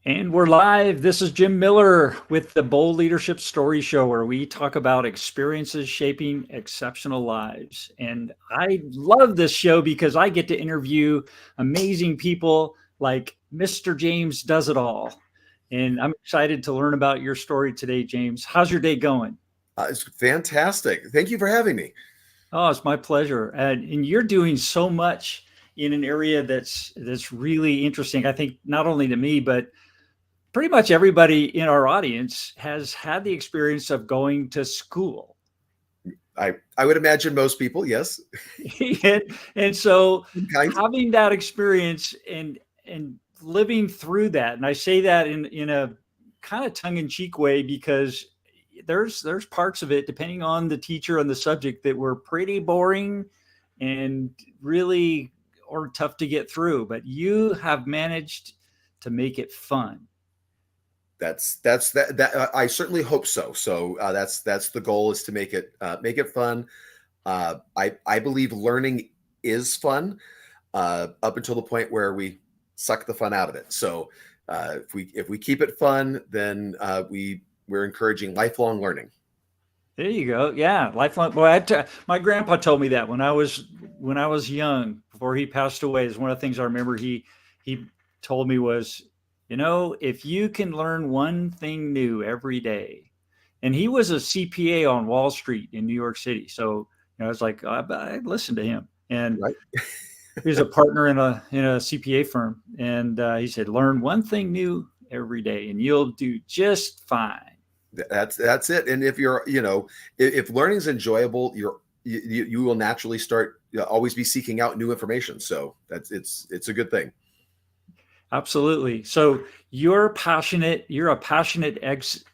And we're live. This is Jim Miller with the Bold Leadership Story Show, where we talk about experiences shaping exceptional lives. And I love this show because I get to interview amazing people like Mr. James Does It All. And I'm excited to learn about your story today, James. How's your day going? It's fantastic. Thank you for having me. Oh, it's my pleasure. And you're doing so much in an area that's really interesting. I think not only to me, but pretty much everybody in our audience has had the experience of going to school. I would imagine most people, yes. and, and so Kind. having that experience and living through that, and I say that in a kind of tongue-in-cheek way because there's parts of it, depending on the teacher and the subject, that were pretty boring and really or tough to get through, but you have managed to make it fun. That I certainly hope so. So that's the goal, is to make it fun. I believe learning is fun up until the point where we suck the fun out of it. So if we keep it fun, then we're encouraging lifelong learning. There you go. Yeah, lifelong. Boy, my grandpa told me that when I was young, before he passed away. Is one of the things I remember. He told me was, if you can learn one thing new every day, and he was a CPA on Wall Street in New York City. So I was like, I listened to him, and Right. he was a partner in a CPA firm, and he said, learn one thing new every day, and you'll do just fine. That's it. And if you're, if learning is enjoyable, you will naturally start, always be seeking out new information. So it's a good thing. Absolutely. So you're passionate. You're a passionate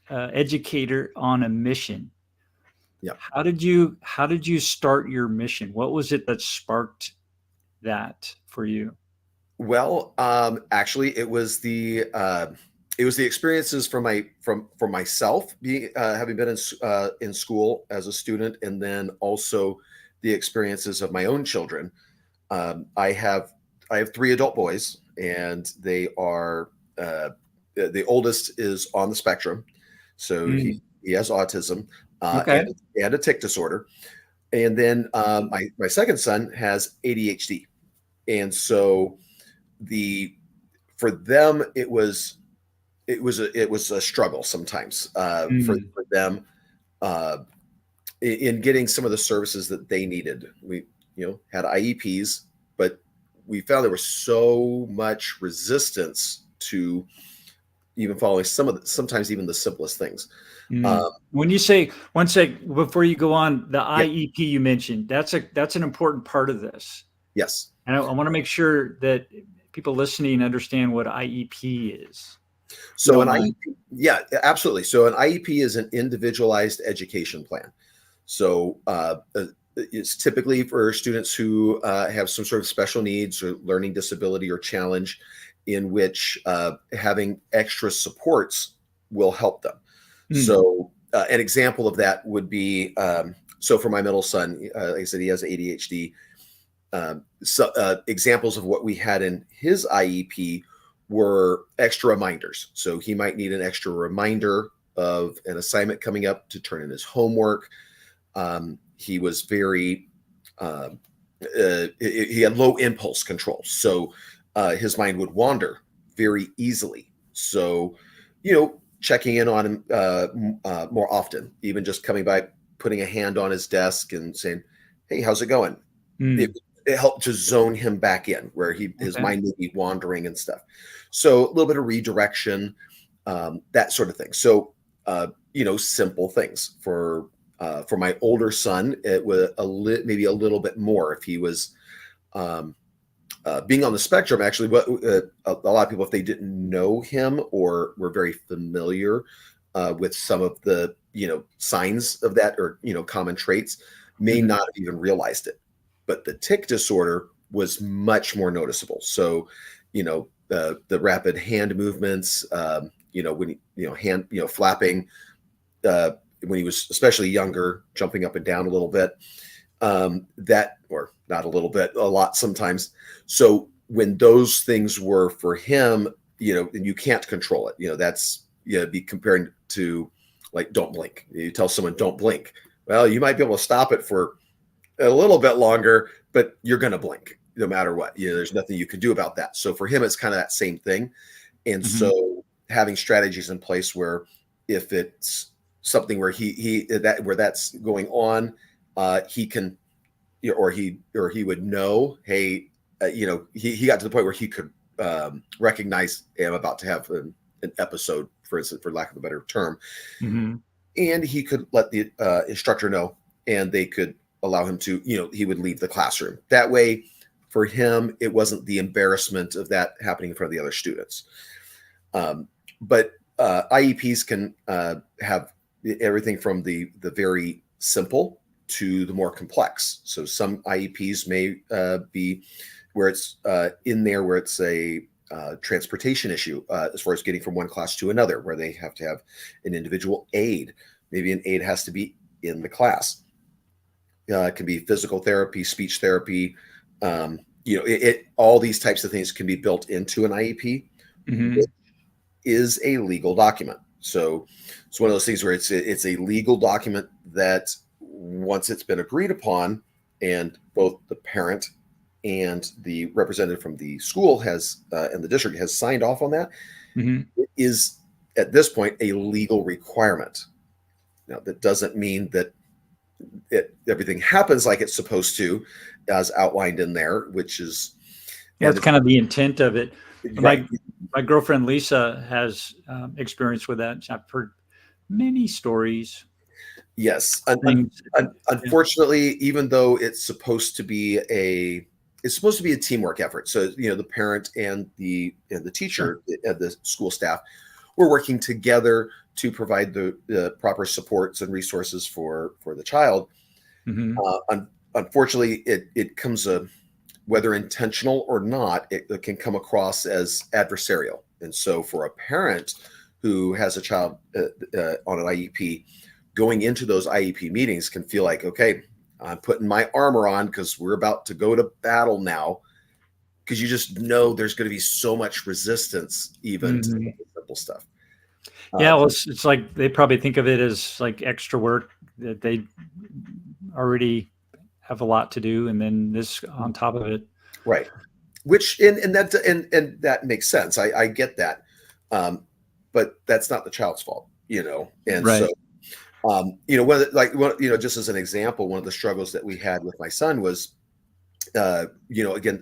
educator on a mission. Yeah. How did you start your mission? What was it that sparked that for you? Well, actually, it was the experiences from myself, being having been in school as a student, and then also the experiences of my own children. I have three adult boys, and they are the oldest is on the spectrum, so Mm, he has autism, okay. and a tic disorder, and then my second son has ADHD, and so the for them it was a struggle sometimes Mm, for them uh, in getting some of the services that they needed. We had IEPs, but we found there was so much resistance to even following sometimes even the simplest things. mm. Um, When you say one sec before you go on, the yeah, IEP you mentioned, that's an important part of this. yes. And I want to make sure that people listening understand what IEP is. If you So don't an mind. IEP, yeah, absolutely. So an IEP is an individualized education plan. So it's typically for students who have some sort of special needs or learning disability or challenge, in which having extra supports will help them. Mm, So an example of that would be, so for my middle son, like I said, he has ADHD. Examples of what we had in his IEP were extra reminders. So he might need an extra reminder of an assignment coming up to turn in his homework. He was very, he had low impulse control. So his mind would wander very easily. So, checking in on him more often, even just coming by, putting a hand on his desk and saying, "Hey, how's it going?" It, mm, it helped to zone him back in where his okay. mind may be wandering and stuff. So a little bit of redirection, that sort of thing. So simple things for my older son. It was maybe a little bit more if he was um, being on the spectrum. Actually, what a lot of people, if they didn't know him or were very familiar with some of the signs of that, or common traits, may Mhm. not have even realized it. But the tic disorder was much more noticeable. So, the rapid hand movements, when hand flapping, uh, when he was especially younger, jumping up and down a little bit, that, or not a little bit, a lot sometimes. So when those things were for him, and you can't control it. That's, be comparing to like, don't blink. You tell someone don't blink. Well, you might be able to stop it for a little bit longer, but you're going to blink no matter what. There's nothing you can do about that. So for him, it's kind of that same thing. And Mhm. so having strategies in place where if it's something where where that's going on, he can, or he would know, hey, he got to the point where he could recognize, hey, I'm about to have an episode, for instance, for lack of a better term, Mhm. and he could let the instructor know, and they could allow him to, he would leave the classroom. That way, for him, it wasn't the embarrassment of that happening in front of the other students. But IEPs can have everything from the very simple to the more complex. So some IEPs may be where it's in there where it's a transportation issue as far as getting from one class to another, where they have to have an individual aide. Maybe an aide has to be in the class. It can be physical therapy, speech therapy. All these types of things can be built into an IEP, which Mhm. is a legal document. So it's one of those things where it's a legal document that once it's been agreed upon, and both the parent and the representative from the school has and the district has signed off on that, Mhm. it is at this point a legal requirement. Now, that doesn't mean that everything happens like it's supposed to, as outlined in there, which is Yeah, and it's kind of the intent of it. right. My girlfriend Lisa has experience with that. I've heard many stories, Yes. things. Yeah. Unfortunately, even though it's supposed to be a teamwork effort. So, the parent and the Sure. teacher and the school staff were working together to provide the proper supports and resources for the child. Mhm. Unfortunately, it comes whether intentional or not, it can come across as adversarial. And so, for a parent who has a child on an IEP, going into those IEP meetings can feel like, okay, I'm putting my armor on because we're about to go to battle now. Because you just know there's going to be so much resistance, even to Mhm. the simple stuff. Yeah, Uh, well, it's like they probably think of it as like extra work that they already have a lot to do, and then this on top of it. right. Which and that makes sense. I get that, but that's not the child's fault, And so, Right. just as an example, one of the struggles that we had with my son was, again,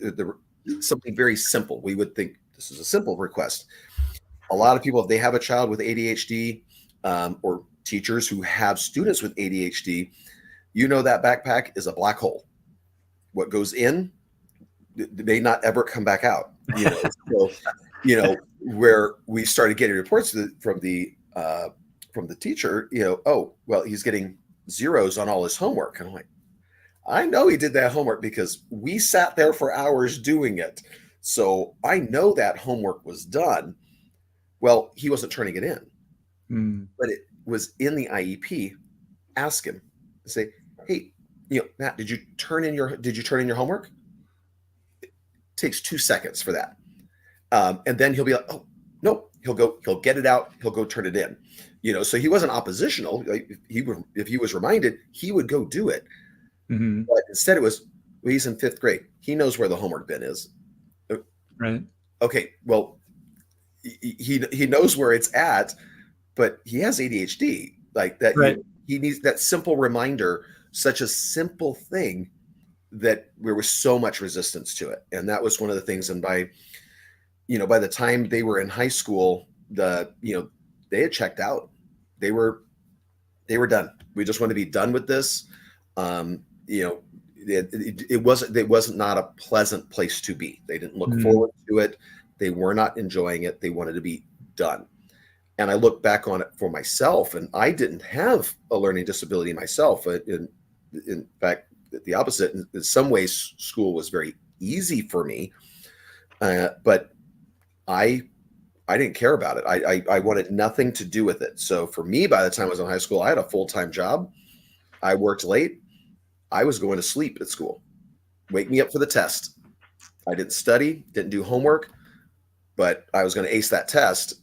something very simple. We would think this is a simple request. A lot of people, if they have a child with ADHD, or teachers who have students with ADHD, that backpack is a black hole. What goes in may not ever come back out. So, where we started getting reports from the teacher, oh, well, he's getting zeros on all his homework. And I'm like, I know he did that homework because we sat there for hours doing it. So I know that homework was done. Well, he wasn't turning it in, Mm. but it was in the IEP. Ask him, say, hey, Matt, did you turn in your homework? It takes 2 seconds for that. And then he'll be like, oh, nope. He'll get it out. He'll go turn it in. So he wasn't oppositional. Like, if he was reminded, he would go do it. Mhm. But instead it was, well, he's in 5th grade. He knows where the homework bin is. Right. Okay, well, he knows where it's at, but he has ADHD. Like that, Right. he needs that simple reminder, such a simple thing that there was so much resistance to it. And that was one of the things. And by the time they were in high school, they had checked out. They were done. We just want to be done with this. Um, you know, it wasn't not a pleasant place to be. They didn't look Mhm. forward to it. They were not enjoying it. They wanted to be done. And I look back on it for myself, and I didn't have a learning disability myself. In fact, the opposite. In some ways, school was very easy for me, but I I didn't care about it. I wanted nothing to do with it. So for me, by the time I was in high school, I had a full-time job. I worked late. I was going to sleep at school. Wake me up for the test. I didn't study, didn't do homework. but I was going to ace that test,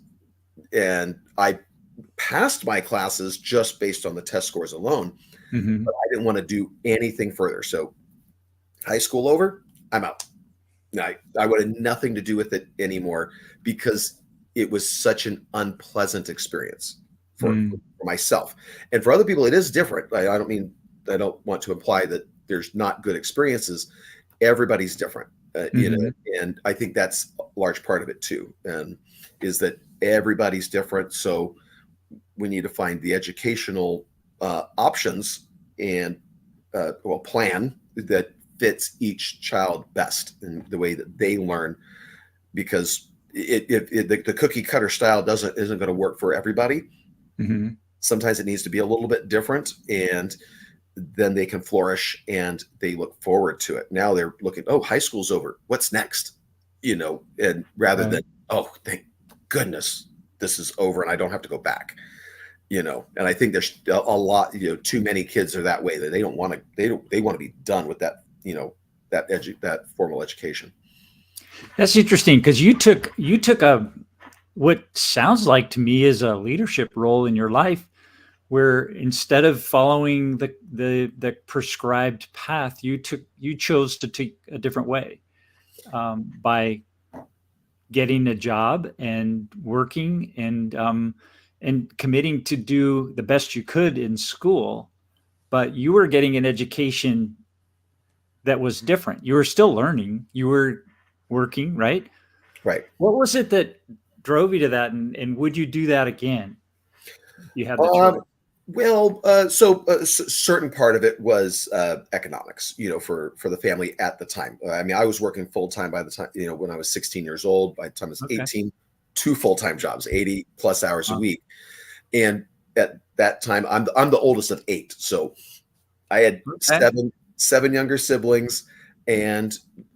and I passed my classes just based on the test scores alone. Hmm. But I didn't want to do anything further. So high school over, I'm out. I wanted nothing to do with it anymore because it was such an unpleasant experience for myself. And for other people, it is different. I don't want to imply that there's not good experiences. Everybody's different, Hmm. and I think that's a large part of it too, and is that everybody's different. So we need to find the educational options and plan that fits each child best in the way that they learn, because the cookie cutter style isn't going to work for everybody. Hmm. Sometimes it needs to be a little bit different, and then they can flourish and they look forward to it. Now they're looking, oh, high school's over, what's next? And rather than, Right. oh, thank goodness this is over and I don't have to go back. And I think there's a lot, too many kids are that way, that they don't want to, they want to be done with that, that formal education. That's interesting because you took a what sounds like to me is a leadership role in your life, where instead of following the prescribed path, you chose to take a different way, by getting a job and working and committing to do the best you could in school, but you were getting an education that was different. You were still learning. You were working, right? Right. What was it that drove you to that, and would you do that again if you had the choice? Um, well, certain part of it was economics, for the family at the time. I mean, I was working full time by the time, when I was 16 years old. By the time I was Okay. 18, two full time jobs, 80 plus hours a Wow. week. And at that time, I'm the oldest of eight, so I had Okay. seven younger siblings, and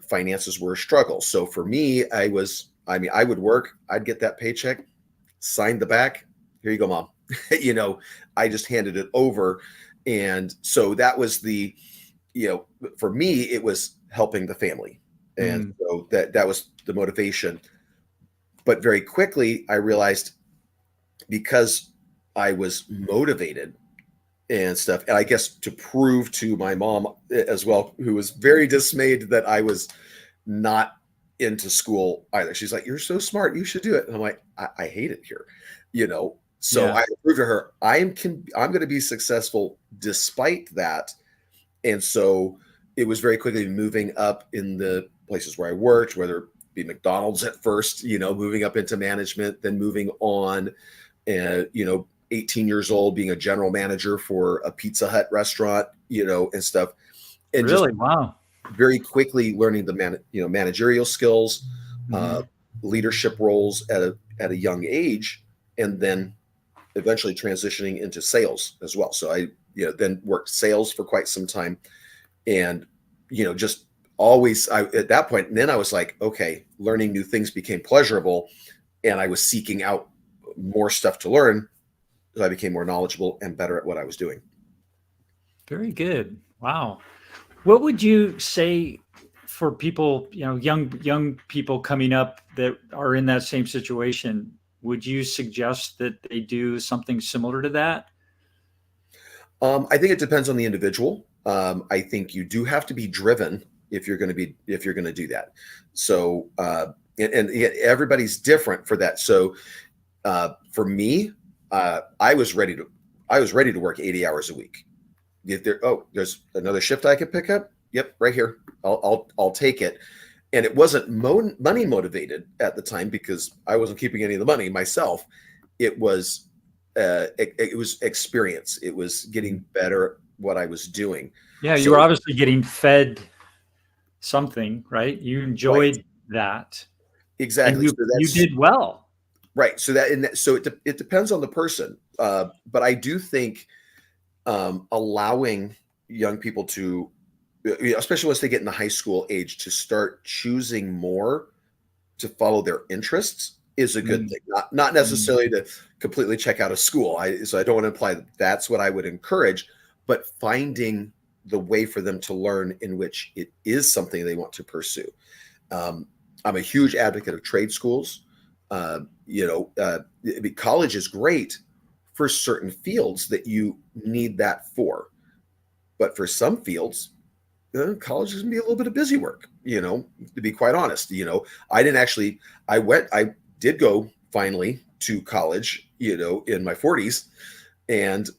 finances were a struggle. So for me, I would work, I'd get that paycheck, sign the back, here you go, mom. you know, I just handed it over. And so that was for me, it was helping the family. And Mm. so that was the motivation. But very quickly, I realized, because I was motivated and stuff, and I guess to prove to my mom as well, who was very dismayed that I was not into school either. She's like, "You're so smart, you should do it." And I'm like, I hate it here, So Yeah. I proved to her I'm going to be successful despite that. And so it was very quickly moving up in the places where I worked, whether it be McDonald's at first, moving up into management, then moving on, and 18 years old, being a general manager for a Pizza Hut restaurant, and stuff, and just Really? Wow. very quickly learning the managerial skills, uh, Mhm. leadership roles at a young age, and then eventually transitioning into sales as well. So I then worked sales for quite some time, and just always, at that point, and then I was like, okay, learning new things became pleasurable, and I was seeking out more stuff to learn, so I became more knowledgeable and better at what I was doing. Very good. Wow. What would you say for people, young people coming up that are in that same situation? Would you suggest that they do something similar to that? I think it depends on the individual. I think you do have to be driven if you're going to do that. So and yet everybody's different for that. So for me, I was ready to work 80 hours a week. If there's another shift I could pick up. Yep, right here. I'll take it. And it wasn't money motivated at the time, because I wasn't keeping any of the money myself. It was it was experience. It was getting better at what I was doing. Yeah, you were So obviously getting fed something, right? You right, enjoyed that, and exactly. you So you that's did well. right. So it depends on the person. But I do think allowing young people to, especially once they get in the high school age, to start choosing more to follow their interests is a good Mm, thing. Not mm. necessarily to completely check out of school. So I don't want to imply that that's what I would encourage, but finding the way for them to learn in which it is something they want to pursue. Um, I'm a huge advocate of trade schools. College is great for certain fields that you need that for, but for some fields, college is gonna be a little bit of busy work, to be quite honest. I didn't actually, I did go finally to college, in my 40s. And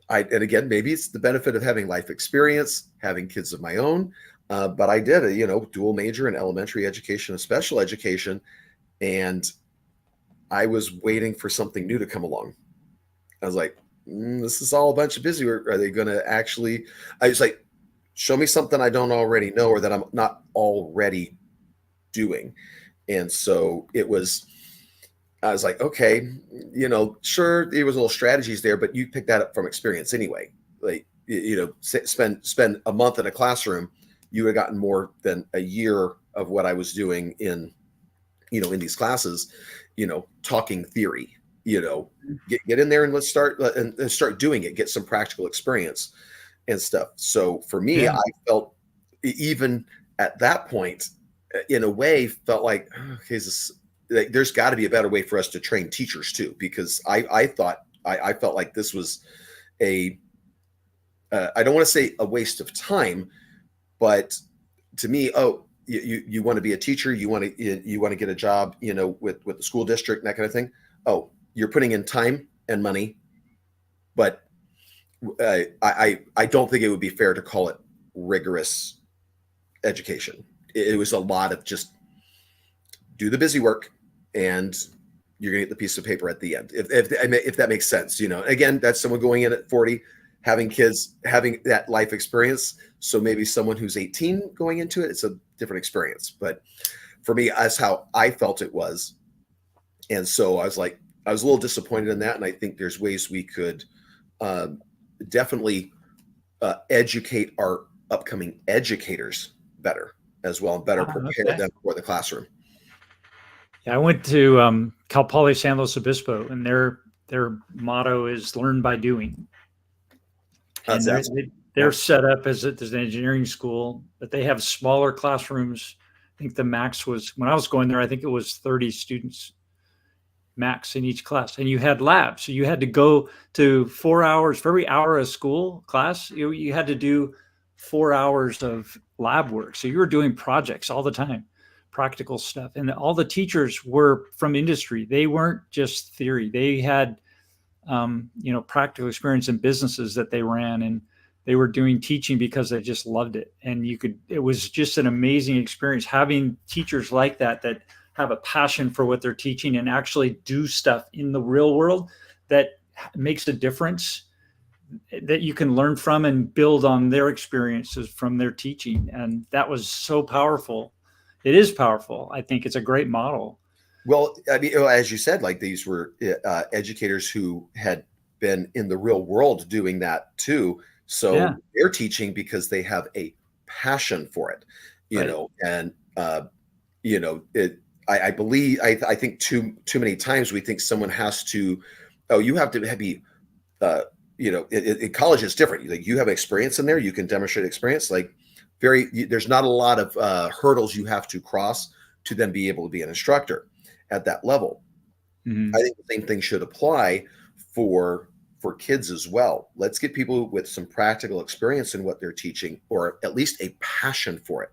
again, maybe it's the benefit of having life experience, having kids of my own. But I did a, dual major in elementary education and special education. And I was waiting for something new to come along. I was like, this is all a bunch of busy work. Are they going to actually, I was like, show me something I don't already know or that I'm not already doing. And so I was like, okay, sure, there was little strategies there, but you pick that up from experience anyway. Like, spend a month in a classroom, you would have gotten more than a year of what I was doing in these classes, talking theory, get in there and let's start and start doing it, get some practical experience and stuff. So for me, Yeah. I felt even at that point, in a way, felt like, okay, there's got to be a better way for us to train teachers too, because I felt like this was I don't want to say a waste of time, but to me, you want to be a teacher, you want to get a job, with the school district and that kind of thing. Oh, you're putting in time and money, but I don't think it would be fair to call it rigorous education. It was a lot of just do the busy work and you're gonna get the piece of paper at the end. If that makes sense, again, that's someone going in at 40, having kids, having that life experience. So maybe someone who's 18 going into it, it's a different experience. But for me, that's how I felt it was. And so I was like, I was a little disappointed in that. And I think there's ways we could definitely educate our upcoming educators better as well, and better prepare them for the classroom. Yeah, I went to Cal Poly San Luis Obispo, and their motto is "Learn by doing." And they're set up as an engineering school, but they have smaller classrooms. I think the max was, when I was going there, I think it was 30 students max in each class, and you had labs. So you had to go to 4 hours for every hour of school class. You had to do 4 hours of lab work. So you were doing projects all the time, practical stuff. And all the teachers were from industry. They weren't just theory. They had, practical experience in businesses that they ran, and they were doing teaching because they just loved it. And it was just an amazing experience having teachers like that have a passion for what they're teaching and actually do stuff in the real world that makes a difference, that you can learn from and build on their experiences from their teaching. And that was so powerful. It is powerful. I think it's a great model. Well, I mean, as you said, like these were educators who had been in the real world doing that too. So they're teaching because they have a passion for it, and I believe, I think too many times we think someone has to, you have to be, in college it's different. Like, you have experience in there, you can demonstrate experience. Like, there's not a lot of hurdles you have to cross to then be able to be an instructor at that level. Mm-hmm. I think the same thing should apply for kids as well. Let's get people with some practical experience in what they're teaching, or at least a passion for it.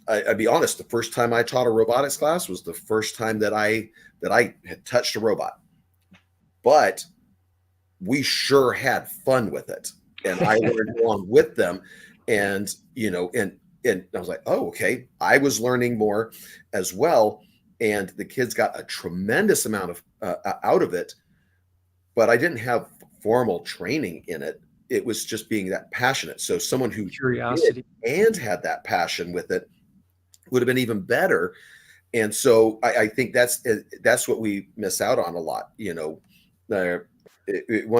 I'd be honest, the first time I taught a robotics class was the first time that I had touched a robot. But we sure had fun with it. And I learned along with them. And, and I was like, oh, okay. I was learning more as well. And the kids got a tremendous amount of out of it. But I didn't have formal training in it. It was just being that passionate. So someone who curiosity and had that passion with it would have been even better. And so I think that's what we miss out on a lot. One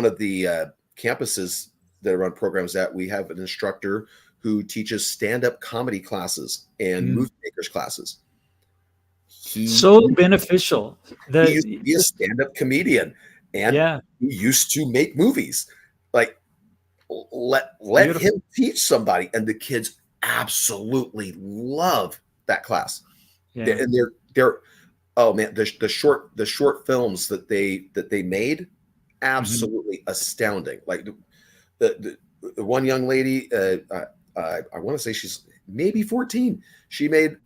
of the campuses that run programs that we have an instructor who teaches stand-up comedy classes and movie makers classes. So beneficial. He used to be a stand-up comedian, and he used to make movies. Like, let him teach somebody, and the kids absolutely love that class. And they're Oh man, the short films that they made, Mhm. absolutely astounding. Like the one young lady, I want to say she's maybe 14. She made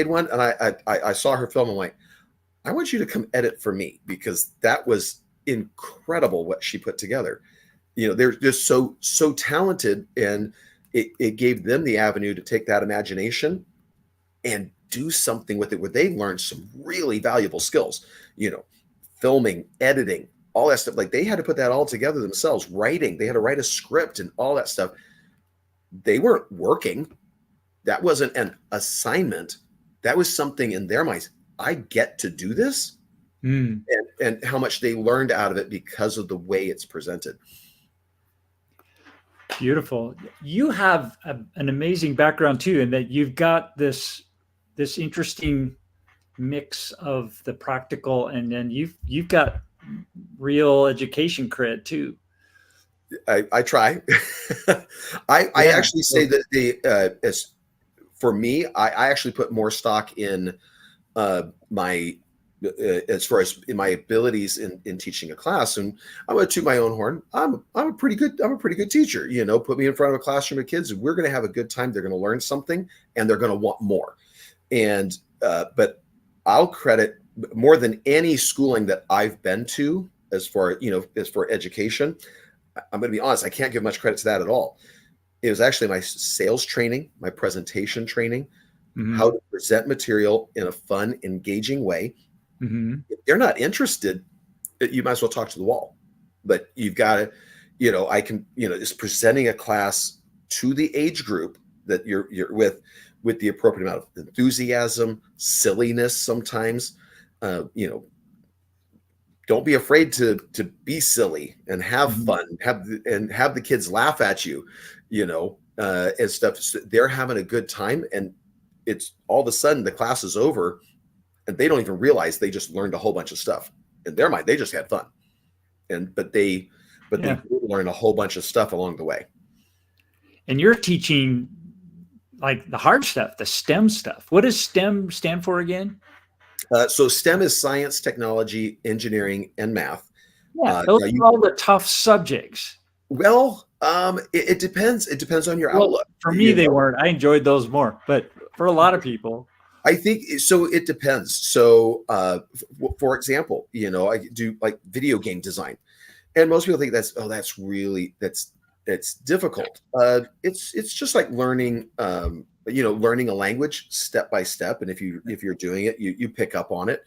one, and I saw her film. I'm like, I want you to come edit for me because that was incredible what she put together. They're just so talented, and it gave them the avenue to take that imagination and do something with it where they learned some really valuable skills, you know, filming, editing, all that stuff. Like they had to put that all together themselves, writing, they had to write a script and all that stuff. They weren't working. That wasn't an assignment. That was something in their minds. I get to do this, Mm. and how much they learned out of it because of the way it's presented. Beautiful. You have an amazing background too, in that you've got this interesting mix of the practical, and then you've got real education cred too. I try. I Yeah. actually say that as for me, I actually put more stock in my as far as in my abilities in teaching a class. And I'm going to toot my own horn. I'm a pretty good teacher. Put me in front of a classroom of kids, and we're going to have a good time. They're going to learn something, and they're going to want more. And but I'll credit more than any schooling that I've been to as for education. I'm going to be honest. I can't give much credit to that at all. It was actually my sales training, my presentation training, how Hmm. to present material in a fun, engaging way. Hmm. If they're not interested, you might as well talk to the wall. But you've got to, I can, just presenting a class to the age group that you're with the appropriate amount of enthusiasm, silliness sometimes. Don't be afraid to be silly and have Hmm. fun, have the kids laugh at you, and stuff. So they're having a good time, and it's all of a sudden the class is over, and they don't even realize they just learned a whole bunch of stuff. In their mind, they just had fun, but they Yeah. did learn a whole bunch of stuff along the way. And you're teaching like the hard stuff, the STEM stuff. What does STEM stand for again? So STEM is science, technology, engineering, and math. Yeah, those Now are all the tough subjects. it depends. It depends on your Well, outlook. for me, they weren't. I enjoyed those more, but for a lot of people, I think so. It depends. So, for example, I do like video game design, and most people think that's difficult. It's just like learning, learning a language step by step, and if you're doing it, you pick up on it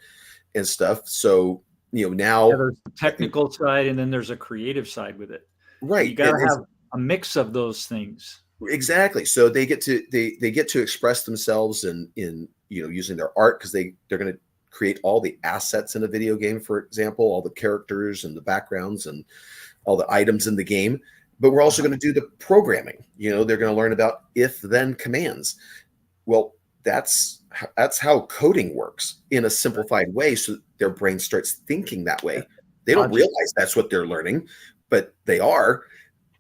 and stuff. So, yeah, now, there's the technical side and then there's a creative side with it. So right, you got to have a mix of those things. exactly. So they get to express themselves in using their art because they're going to create all the assets in a video game, for example, all the characters and the backgrounds and all the items in the game. But we're also Uh-huh. going to do the programming. They're going to learn about if then commands. Well, that's how coding works in a simplified way, so their brain starts thinking that way. They don't Logic. realize that's what they're learning, but they are,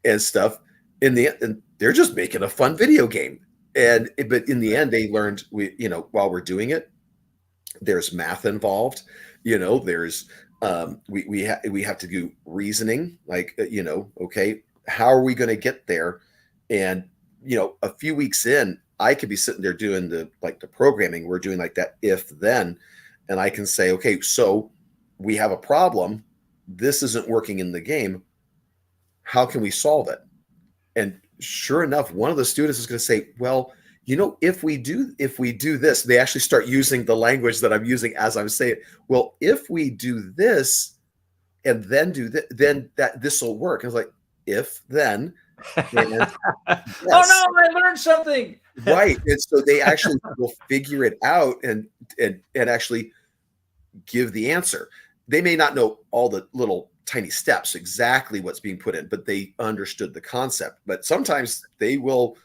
and stuff. In the end, they're just making a fun video game. But in the end, they learned while we're doing it, there's math involved. There's we have to do reasoning, like okay, how are we going to get there? And a few weeks in, I could be sitting there doing the programming. We're doing like that if then, and I can say, okay, so we have a problem. This isn't working in the game. How can we solve it? And sure enough, one of the students is going to say, well, if we do this, they actually start using the language that I'm using as I'm saying it. Well, if we do this and then do that, then this will work. I was like, if then, and Oh yes, no, I learned something. right. And so they actually will figure it out and actually give the answer. They may not know all the little tiny steps, exactly what's being put in, but they understood the concept. But sometimes they will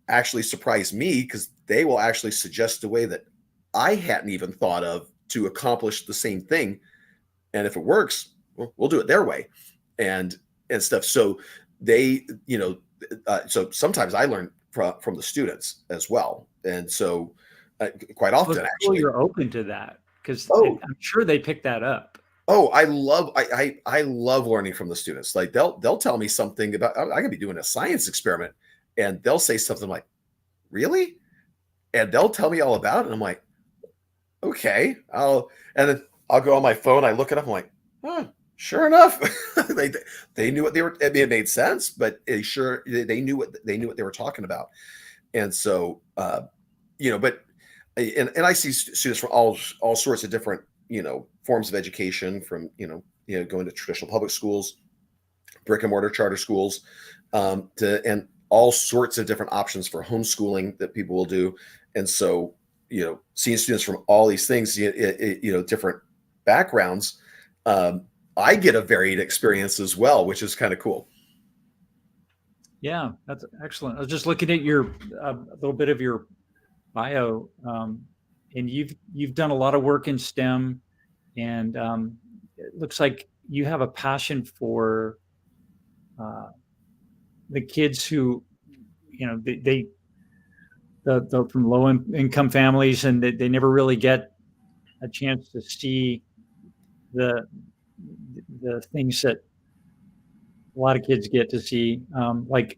actually surprise me because they will actually suggest a way that I hadn't even thought of to accomplish the same thing. And if it works, we'll do it their way, and stuff. So they, so sometimes I learn from the students as well, and so quite Well, often it's cool actually. you're open to that. because Oh, I'm sure they pick that up. oh, I love learning from the students. Like they'll tell me something about I could be doing a science experiment and they'll say something like, "Really?" And they'll tell me all about it. And I'm like, "Okay." And then I'll go on my phone, I look it up, I'm like, "Huh, sure enough." they they knew what they were, I mean, it made sense, but they knew what they were talking about. And so but and I see students from all sorts of different, forms of education from, going to traditional public schools, brick and mortar charter schools, and all sorts of different options for homeschooling that people will do. And so, seeing students from all these things, different backgrounds, I get a varied experience as well, which is kind of cool. Yeah, that's excellent. I was just looking at your a little bit of your bio, and you've done a lot of work in STEM, and it looks like you have a passion for uh, the kids who, the from low income families, and they never really get a chance to see the the things that a lot of kids get to see, like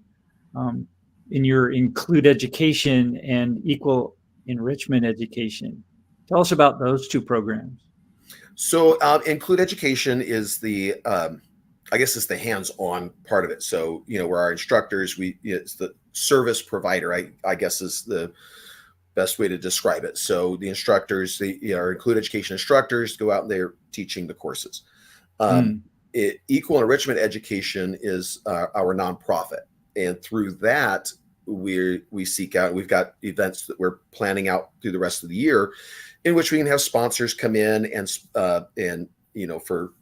um, in your include education and equal enrichment education. Tell us about those two programs. So, include education is I guess it's the hands-on part of it. So, where our instructors, it's the service provider, I guess is the best way to describe it. So, the instructors, our include education instructors go out and they're teaching the courses. Um, Mm, Equal enrichment education is our nonprofit, and through that, we seek out. We've got events that we're planning out through the rest of the year, in which we can have sponsors come in and for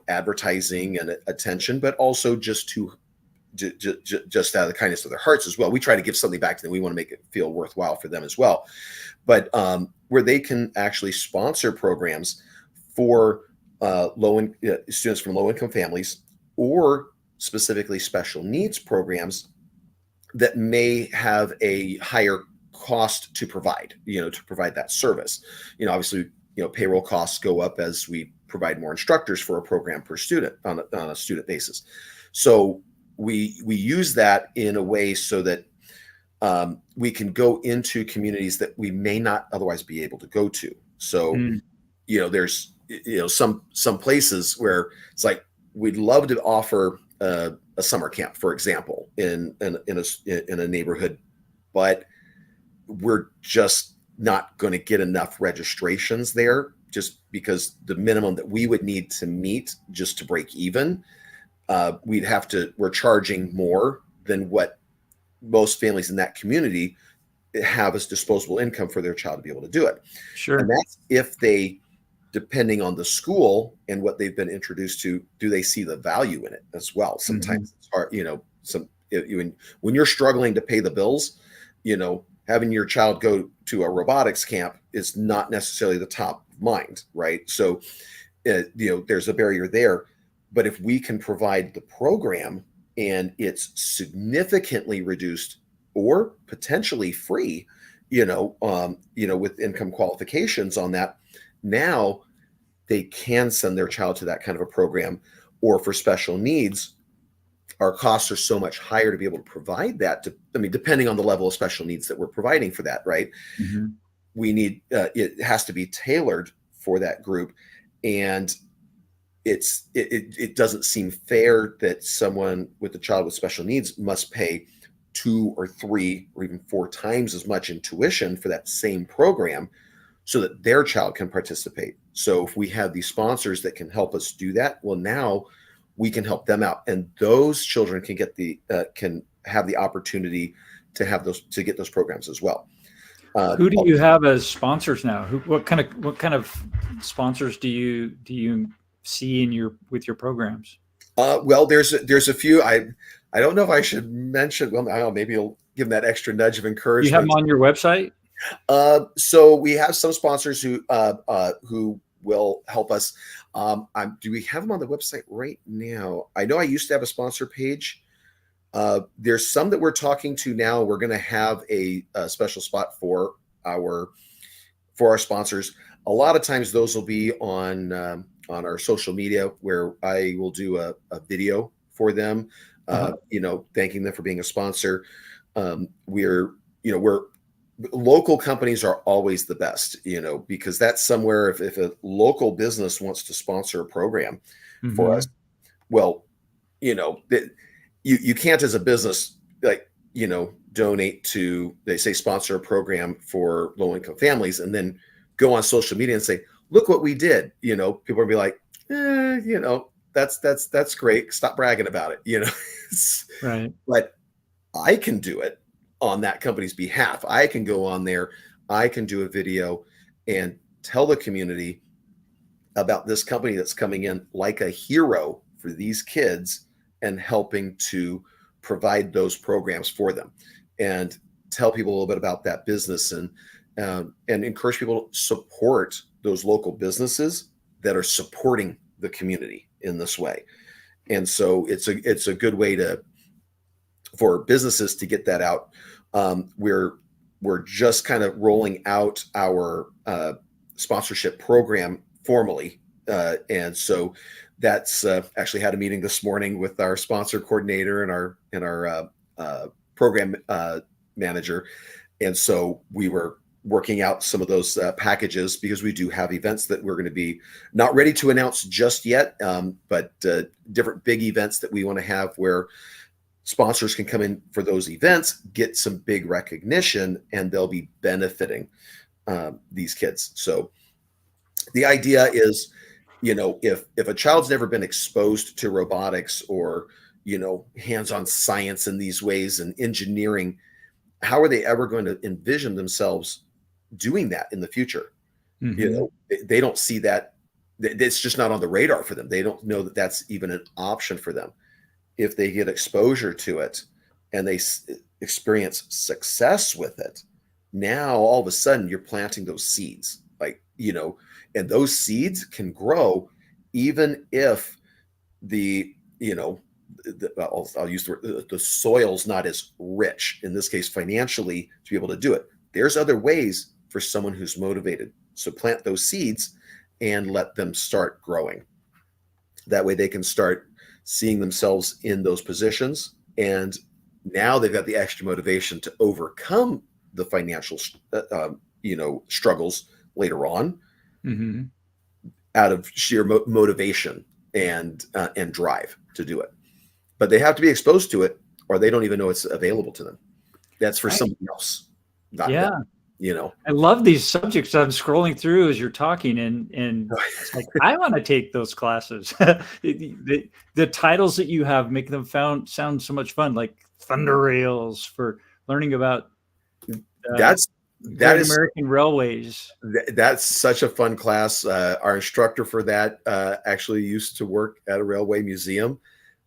advertising and attention, but also just just out of the kindness of their hearts as well. We try to give something back to them. We want to make it feel worthwhile for them as well. But where they can actually sponsor programs for students from low income families, or specifically special needs programs that may have a higher cost to provide, to provide that service. Obviously, payroll costs go up as we provide more instructors for a program per student on a student basis. So we use that in a way so that we can go into communities that we may not otherwise be able to go to. So, mm, there's some places where it's like we'd love to offer a summer camp, for example, in a neighborhood, but we're just not going to get enough registrations there, just because the minimum that we would need to meet just to break even, we're charging more than what most families in that community have as disposable income for their child to be able to do it. And sure. that's if they, depending on the school and what they've been introduced to, do they see the value in it as well? Mhm. Sometimes it's hard, when you're struggling to pay the bills, having your child go to a robotics camp is not necessarily the top of mind, right? So, there's a barrier there. But if we can provide the program and it's significantly reduced or potentially free, with income qualifications on that, now they can send their child to that kind of a program. Or for special needs, our costs are so much higher to be able to provide that. Depending on the level of special needs that we're providing for that, right? Mhm. We need it has to be tailored for that group, and it doesn't seem fair that someone with a child with special needs must pay 2 or 3 or even 4 times as much in tuition for that same program so that their child can participate. So if we have these sponsors that can help us do that, well, now we can help them out, and those children can have the opportunity to get those programs as well. Who do you have as sponsors now? What kind of sponsors do you see in your with your programs? Well, there's a few. I don't know if I should mention. Well, I don't know, maybe you'll give them that extra nudge of You have them encouragement. on your website? So we have some sponsors who will help us. Do we have them on the website right now? I know I used to have a sponsor page. There's some that we're talking to now. We're going to have a special spot our sponsors. A lot of times those will be on our social media where I will do a video for them, thanking them for being a sponsor. We're local companies are always the best, because that's somewhere if a local business wants to sponsor a program for us, Mhm. well, that you can't as a business like donate to, they say, sponsor a program for low income families and then go on social media and say, look what we did. People will be like, that's great, stop bragging about it. Right. But I can do it on that company's behalf. I can go on there, I can do a video and tell the community about this company that's coming in like a hero for these kids and helping to provide those programs for them, and tell people a little bit about that business, and encourage people to support those local businesses that are supporting the community in this way. And so it's a good way for businesses to get that out. We're just kind of rolling out our sponsorship program formally, and so that's actually had a meeting this morning with our sponsor coordinator and our program manager, and so we were working out some of those packages, because we do have events that we're going to be not ready to announce just yet, but different big events that we want to have where sponsors can come in for those events, get some big recognition, and they'll be benefiting these kids. So the idea is, if a child's never been exposed to robotics or, hands-on science in these ways and engineering, how are they ever going to envision themselves doing that in the future? Mhm. They don't see that. It's just not on the radar for them. They don't know that that's even an option for them. If they get exposure to it and they experience success with it, now all of a sudden you're planting those seeds, and those seeds can grow even if the, I'll use the word, the soil's not as rich, in this case, financially, to be able to do it. There's other ways for someone who's motivated. So plant those seeds and let them start growing. That way they can start seeing themselves in those positions. And now they've got the extra motivation to overcome the financial, struggles later on, Mhm. out of sheer motivation and drive to do it. But they have to be exposed to it, or they don't even know it's available to them. That's for Right. somebody else, not them. Yeah. You know. I love these subjects. I'm scrolling through as you're talking, and it's like I want to take those classes. The titles that you have make them sound so much fun, like Thunder Rails for learning about uh, That's that Great is American Railways. that's such a fun class. Our instructor for that actually used to work at a railway museum,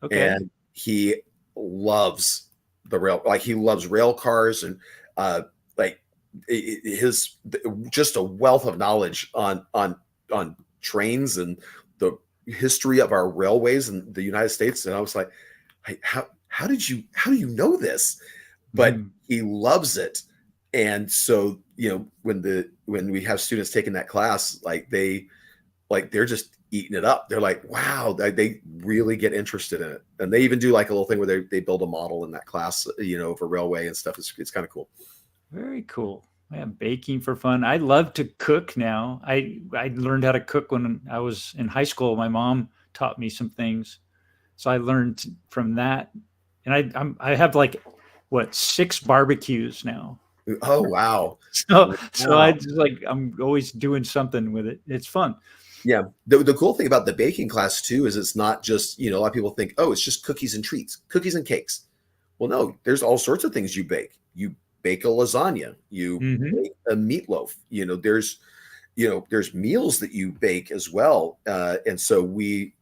Okay. and he loves he loves rail cars, and uh, like his just a wealth of knowledge on trains and the history of our railways in the United States. And I was like, hey, how do you know this? But Mhm. he loves it. And so, when we have students taking that class, they're just eating it up. They're like, wow, they really get interested in it. And they even do like a little thing where they build a model in that class, of a railway and stuff. It's kind of cool. Very cool. Yeah, baking for fun. I love to cook now. I learned how to cook when I was in high school. My mom taught me some things, so I learned from that. And I have like what 6 barbecues now. Oh, wow. So I Wow. just like I'm always doing something with it. It's fun. Yeah. The cool thing about the baking class too is it's not just, a lot of people think, oh, it's just cookies and treats, cookies and cakes. Well, no, there's all sorts of things you bake. You bake a lasagna, you Hmm. bake a meatloaf, there's meals that you bake as well. And so I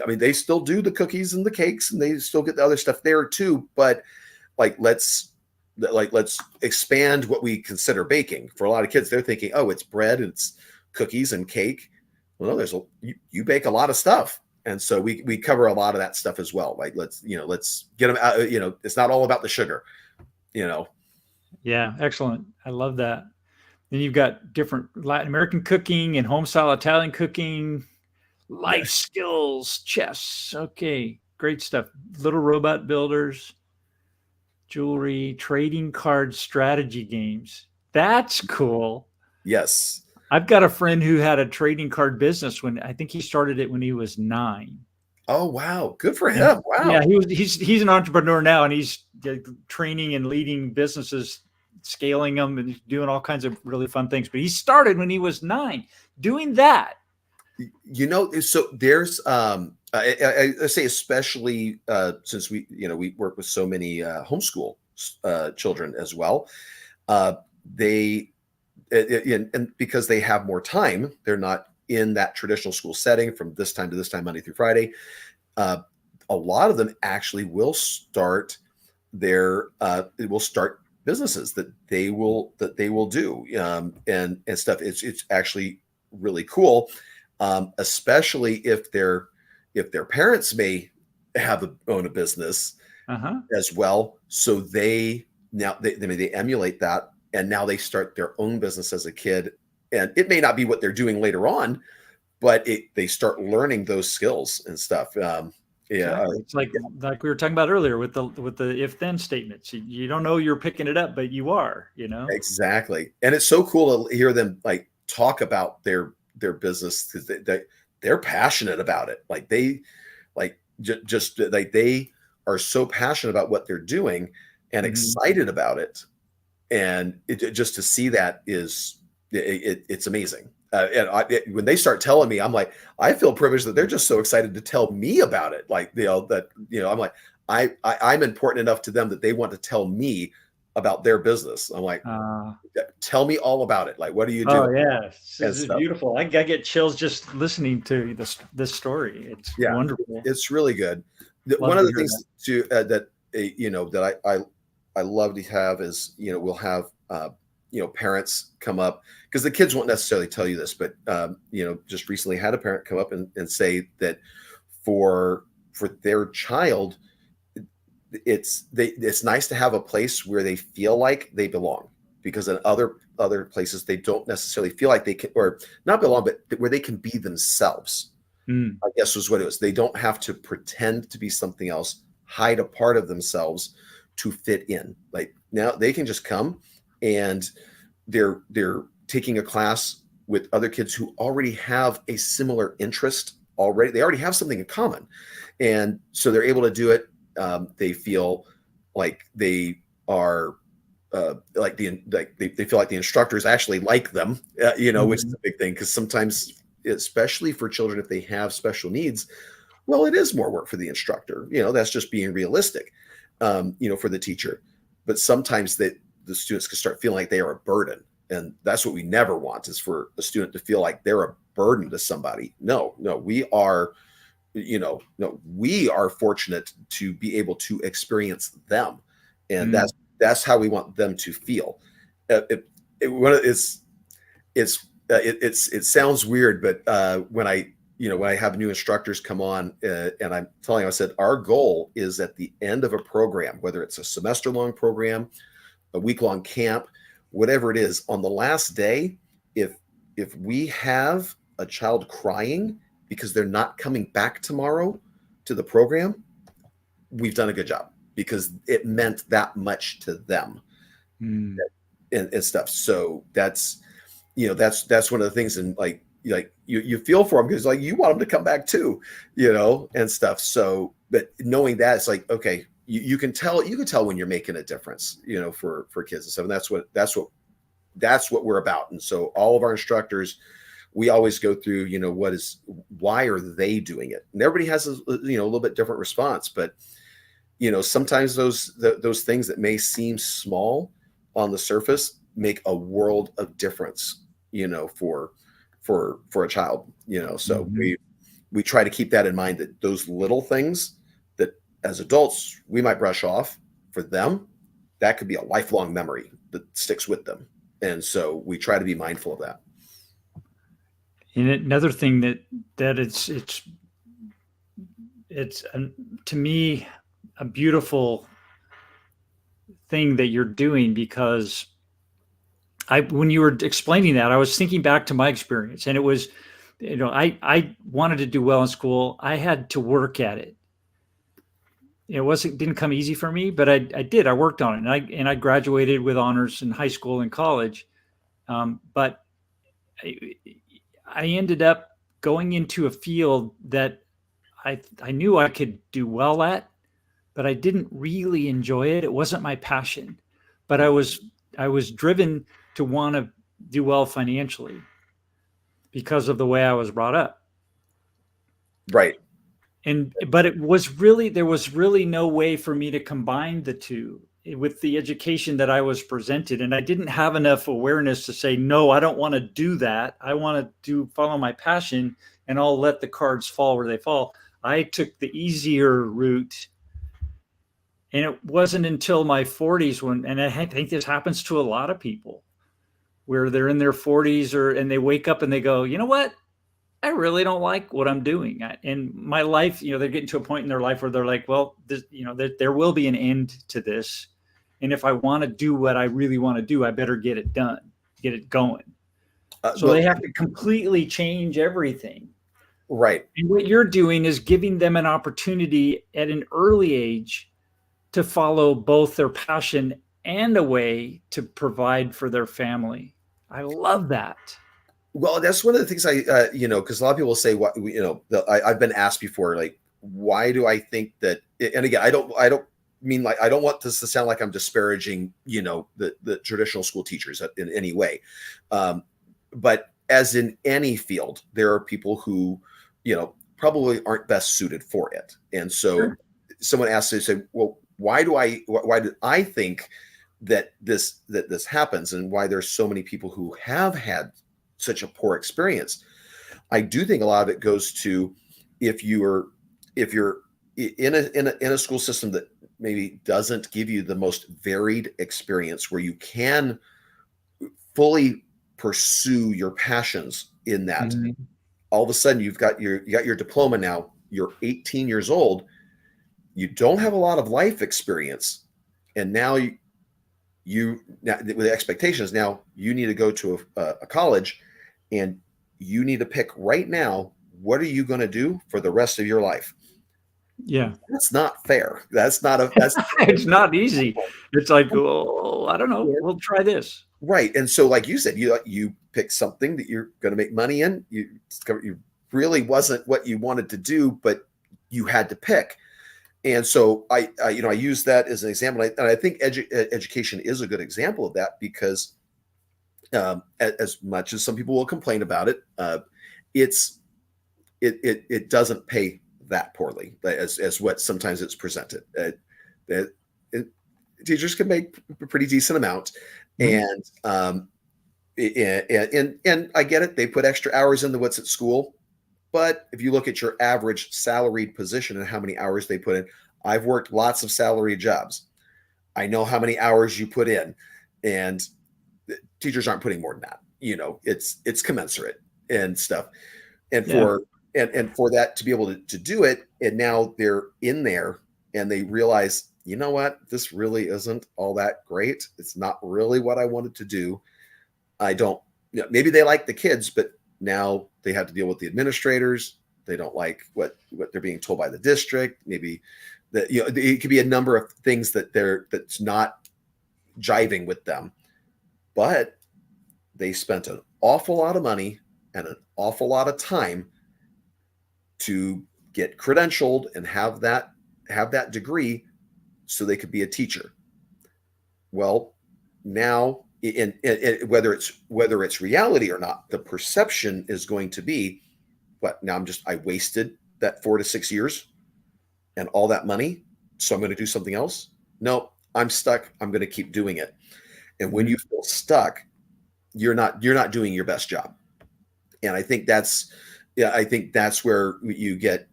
mean, they still do the cookies and the cakes and they still get the other stuff there too. But like, let's expand what we consider baking. For a lot of kids, they're thinking, oh, it's bread and it's cookies and cake. Well, no, you bake a lot of stuff. And so we cover a lot of that stuff as well. Like let's get them out. It's not all about the sugar. You know, Yeah, excellent. I love that. Then you've got different Latin American cooking and home style Italian cooking, life Yes. skills, chess. Okay, great stuff. Little robot builders, jewelry, trading cards, strategy games. That's cool. Yes. I've got a friend who had a trading card business when I think he started it when he was 9. Oh, wow. Good for And him. yeah, Wow. he's an entrepreneur now, and he's training and leading businesses, scaling them, and doing all kinds of really fun things. But he started when he was 9 doing that. So there's I say especially since we work with so many homeschool children as well. They and because they have more time, they're not in that traditional school setting from this time to this time, Monday through Friday. Uh, a lot of them actually will start businesses that they will do and stuff. It's actually really cool, especially if their parents may own a business Uh-huh. as well. So they emulate that, and now they start their own business as a kid, and it may not be what they're doing later on, but they start learning those skills and stuff. Yeah, Exactly. It's like we were talking about earlier with the if then statements. You don't know you're picking it up, but you are. exactly. And it's so cool to hear them like talk about their business because they're passionate about it. Like they just like they are so passionate about what they're doing and Mhm. excited about it. And just to see that it's amazing. And when they start telling me, I'm like, I feel privileged that they're just so excited to tell me about it. Like, I'm like, I'm important enough to them that they want to tell me about their business. I'm like, Uh, tell me all about it. Like, what do you do oh yeah, and this is stuff? beautiful. I get chills just listening to this story. It's Yeah, wonderful. it's really good. One Love of to the hear that. things too that that I love to have is we'll have parents come up because the kids won't necessarily tell you this, but just recently had a parent come up and say that for their child, it's nice to have a place where they feel like they belong, because in other places they don't necessarily feel like they can, or not belong, but where they can be themselves, Mm. I guess was what it was. They don't have to pretend to be something else, hide a part of themselves to fit in. Like now they can just come and they're taking a class with other kids who already have a similar interest already. They already have something in common. And so they're able to do it. They feel like they are they feel like the instructors actually like them, which is Mhm. a big thing because sometimes, especially for children, if they have special needs, well, it is more work for the instructor. That's just being realistic, for the teacher. But sometimes the students can start feeling like they are a burden, and that's what we never want, is for a student to feel like they're a burden to somebody. No, no, no, we are fortunate to be able to experience them, and Mm. that's how we want them to feel. It, it, when it sounds weird, but when I have new instructors come on, and I'm telling them, I said our goal is at the end of a program, whether it's a semester long program, a week long camp, whatever it is, on the last day, if we have a child crying because they're not coming back tomorrow to the program, we've done a good job, because it meant that much to them, Mm. and stuff. So that's one of the things, and like you feel for them because like you want them to come back too, and stuff. So, but knowing that, it's like, okay, you can tell when you're making a difference, for kids and stuff. And that's what we're about. And so all of our instructors, we always go through, why are they doing it? And everybody has a little bit different response, but sometimes those things that may seem small on the surface make a world of difference, for a child. So Mhm. we try to keep that in mind, that those little things that as adults we might brush off, for them that could be a lifelong memory that sticks with them. And so we try to be mindful of that. And another thing that it's to me a beautiful thing that you're doing, because when you were explaining that, I was thinking back to my experience, and it was, I wanted to do well in school. I had to work at it. Didn't come easy for me, but I did. I worked on it, and I graduated with honors in high school and college. But I, I ended up going into a field that I knew I could do well at, but I didn't really enjoy it. It wasn't my passion, but I was driven to want to do well financially because of the way I was brought up. Right. But there was really no way for me to combine the two with the education that I was presented. And I didn't have enough awareness to say, no, I don't want to do that. I want to follow my passion, and I'll let the cards fall where they fall. I took the easier route. And it wasn't until my 40s and I think this happens to a lot of people, where they're in their 40s and they wake up and they go, you know what? I really don't like what I'm doing. In my life, they're getting to a point in their life where they're like, well, there will be an end to this. And if I want to do what I really want to do, I better get it done, get it going. So they have to completely change everything. Right. And what you're doing is giving them an opportunity at an early age to follow both their passion and a way to provide for their family. I love that. Well, that's one of the things because a lot of people say, what, I've been asked before, like, why do I think that, and again, I don't mean, like, I don't want this to sound like I'm disparaging, the traditional school teachers in any way. But as in any field, there are people who, probably aren't best suited for it. And so Sure. Someone asks, they say, well, why did I think that this happens, and why there's so many people who have had such a poor experience? I do think a lot of it goes to, if you're in a school system that maybe doesn't give you the most varied experience, where you can fully pursue your passions in that. Mm-hmm. All of a sudden you got your diploma. Now you're 18 years old. You don't have a lot of life experience, and now now with the expectations, now you need to go to a college, and you need to pick right now, what are you going to do for the rest of your life? Yeah. That's not fair. That's It's not easy. It's like, oh, I don't know. We'll try this. Right. And so, like you said, you pick something that you're going to make money in. You really wasn't what you wanted to do, but you had to pick. And so I use that as an example. And I think education is a good example of that, because as much as some people will complain about it, it doesn't pay that poorly as what sometimes it's presented. Teachers can make a pretty decent amount. Mm-hmm. And I get it. They put extra hours into what's at school. But if you look at your average salaried position and how many hours they put in, I've worked lots of salaried jobs. I know how many hours you put in, and teachers aren't putting more than that. It's commensurate and stuff. And for that to be able to do it, and now they're in there and they realize, you know what, this really isn't all that great. It's not really what I wanted to do. Maybe they like the kids, but now they have to deal with the administrators. They don't like what they're being told by the district. Maybe that, it could be a number of things that's not jiving with them, but they spent an awful lot of money and an awful lot of time to get credentialed and have that degree so they could be a teacher. Well, now, whether it's reality or not, the perception is going to be, what, now I wasted that 4 to 6 years and all that money, so I'm going to do something else. No, I'm stuck. I'm going to keep doing it. And when you feel stuck, you're not doing your best job. And I think that's where you get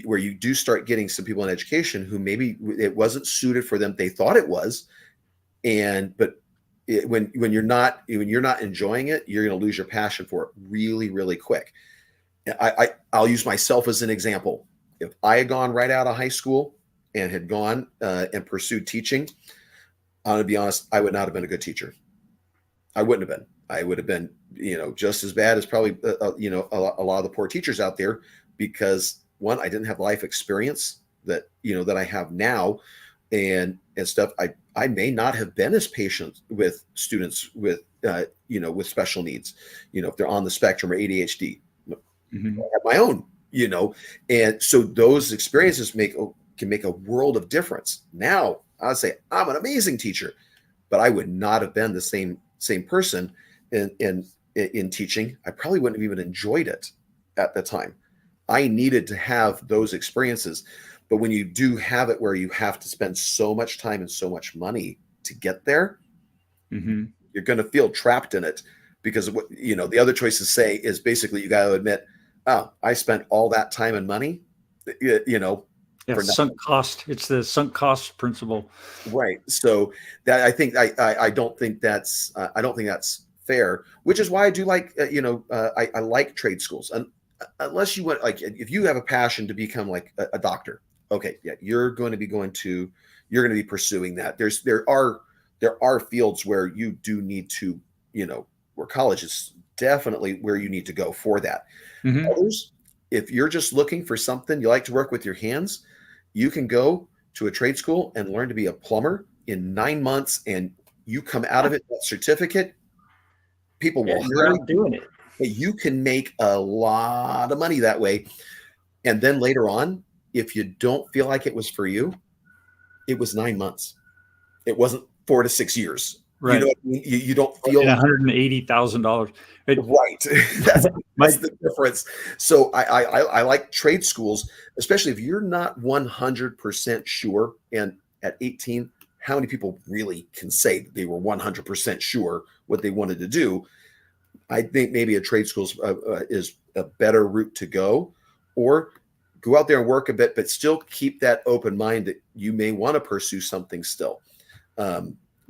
where you do start getting some people in education who maybe it wasn't suited for them. They thought it was, but when you're not enjoying it, you're going to lose your passion for it really, really quick. I'll use myself as an example. If I had gone right out of high school and had gone and pursued teaching, I'm going to be honest, I would not have been a good teacher. I wouldn't have been. I would have been, just as bad as probably, a lot of the poor teachers out there, because one, I didn't have life experience that I have now, and stuff. I may not have been as patient with students with, with special needs, if they're on the spectrum or ADHD. Mhm. I have my own, and so those experiences can make a world of difference. Now, I'd say I'm an amazing teacher, but I would not have been the same person in teaching. I probably wouldn't have even enjoyed it at the time. I needed to have those experiences. But when you do have it where you have to spend so much time and so much money to get there, Mhm. you're going to feel trapped in it, because of what, the other choices say is basically you got to admit, oh, I spent all that time and money, Yeah, for nothing. sunk cost. It's the sunk cost principle. Right. So that, I don't think that's fair, which is why I do like, I like trade schools. And unless you want, like, if you have a passion to become like a doctor, okay, yeah, you're going to be pursuing that. There are fields where you do need to, where college is definitely where you need to go for that. Mhm. Others, if you're just looking for something, you like to work with your hands, you can go to a trade school and learn to be a plumber in 9 months, and you come out of it, that certificate, people Yeah, will you're hire out doing it. you. You can make a lot of money that way. And then later on, if you don't feel like it was for you, it was 9 months. It wasn't 4 to 6 years. You know Right. what I mean? You don't And feel $180,000. right. That's My the difference. So I like trade schools, especially if you're not 100% sure. And at 18, how many people really can say that they were 100% sure what they wanted to do? I think maybe a trade school is a better route to go, or go out there and work a bit, but still keep that open mind that you may want to pursue something still.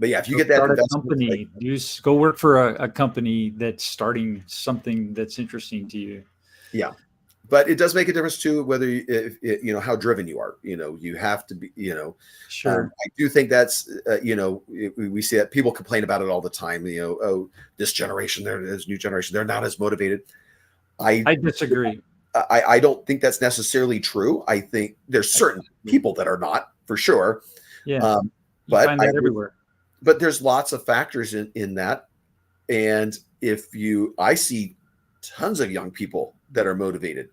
But yeah, if you Go get that start a investment, like, company. Go work for a company that's starting something that's interesting to you. yeah, but it does make a difference too, whether how driven you are. You have to be. Sure. I do think that's we see that people complain about it all the time. Oh, this generation, this new generation, they're not as motivated. I disagree. I don't think that's necessarily true. I think there's certain people that are not, for sure. Yeah. Um, You but find that everywhere. but there's lots of factors in that. And I see tons of young people that are motivated.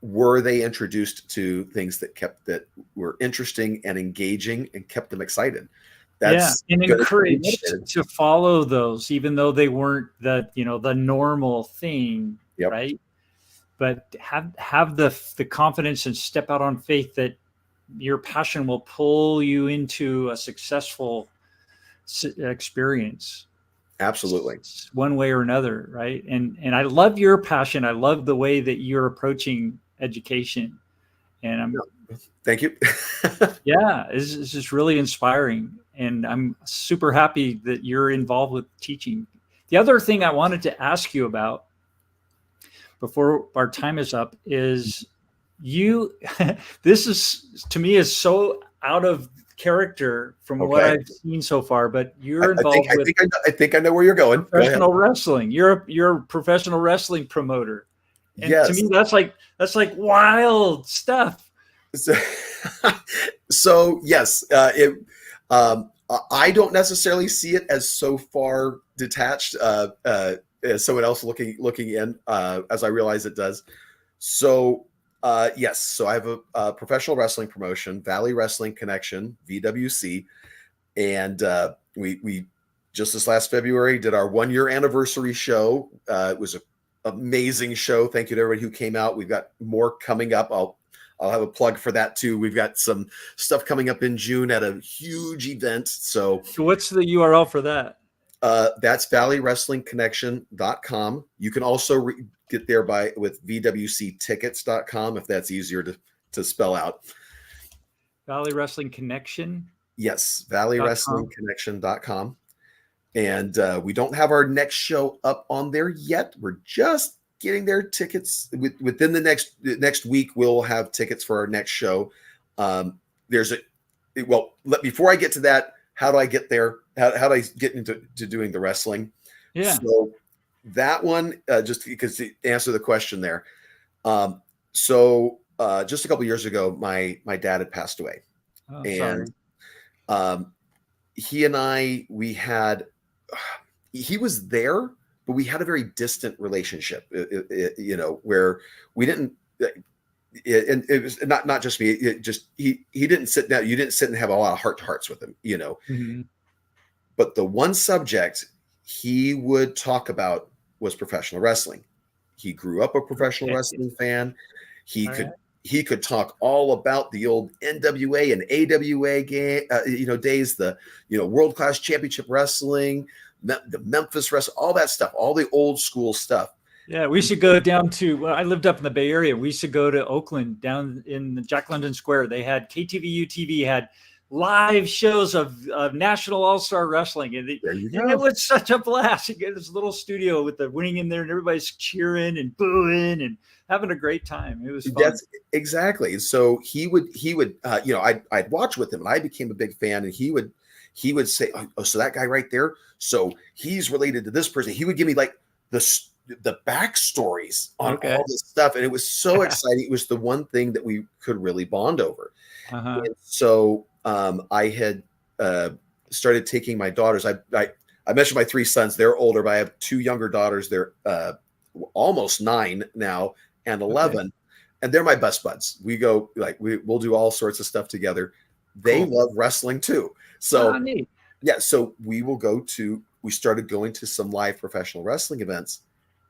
Were they introduced to things that were interesting and engaging and kept them excited? Yeah, That's and gonna keep you encouraged motivated. to follow those, even though they weren't the normal thing, Yep, right? But have the confidence and step out on faith that your passion will pull you into a successful experience, absolutely. one way or another, right? And I love your passion. I love the way that you're approaching education, and I'm Thank you. yeah, it's just really inspiring, and I'm super happy that you're involved with teaching. The other thing I wanted to ask you about before our time is up is you this is, to me, is so out of character from what Okay. I've seen so far, but I, you're I think involved with I think I know where you're going. Go ahead. professional wrestling. You're a professional wrestling promoter, and to Yes. me that's like wild stuff. So, so yes, I don't necessarily see it as so far detached as someone else looking in, as I realize it does. So yes, so I have a professional wrestling promotion, Valley Wrestling Connection, VWC, and we just this last February did our 1 year anniversary show. It was an amazing show. Thank you to everybody who came out. We've got more coming up. I'll have a plug for that too. We've got some stuff coming up in June at a huge event. So What's the URL for that? that's valleywrestlingconnection.com. You can also get there with vwctickets.com if that's easier to spell out. Valley Wrestling Connection. Yes, valleywrestlingconnection.com. And we don't have our next show up on there yet. We're just getting their tickets. Within the next week, we'll have tickets for our next show. Before I get to that, how do I get there? How do I get into doing the wrestling? Yeah. So that one, just because to answer the question there. Just a couple years ago, my dad had passed away, Oh, and sorry. um, he and I we had he was there, but we had a very distant relationship. Where we didn't. And it was not just me. It just he didn't sit down. You didn't sit and have a lot of heart to hearts with him. Hmm. But the one subject he would talk about was professional wrestling. He grew up a professional Okay. wrestling fan. He All could right. he could talk all about the old NWA and AWA game, days, the world class championship wrestling, the Memphis wrestling, all that stuff, all the old school stuff. Yeah, we should go down to. Well, I lived up in the Bay Area. We used to go to Oakland, down in the Jack London Square. They had KTVU TV had live shows of National All Star Wrestling, There you and it go. was such a blast. You get this little studio with the wing in there, and everybody's cheering and booing and having a great time. It was fun. That's exactly. So he would I'd watch with him, and I became a big fan. And he would say, oh, so that guy right there, so he's related to this person. He would give me like the backstories on Okay. all this stuff, and it was so exciting. It was the one thing that we could really bond over. Uh-huh. And so I had started taking my daughters. I mentioned my three sons. They're older, but I have two younger daughters. They're almost 9 now and Okay. 11, and they're my best buds. We go we'll do all sorts of stuff together. They Cool. love wrestling too. Ah, So neat. yeah, so we started going to some live professional wrestling events,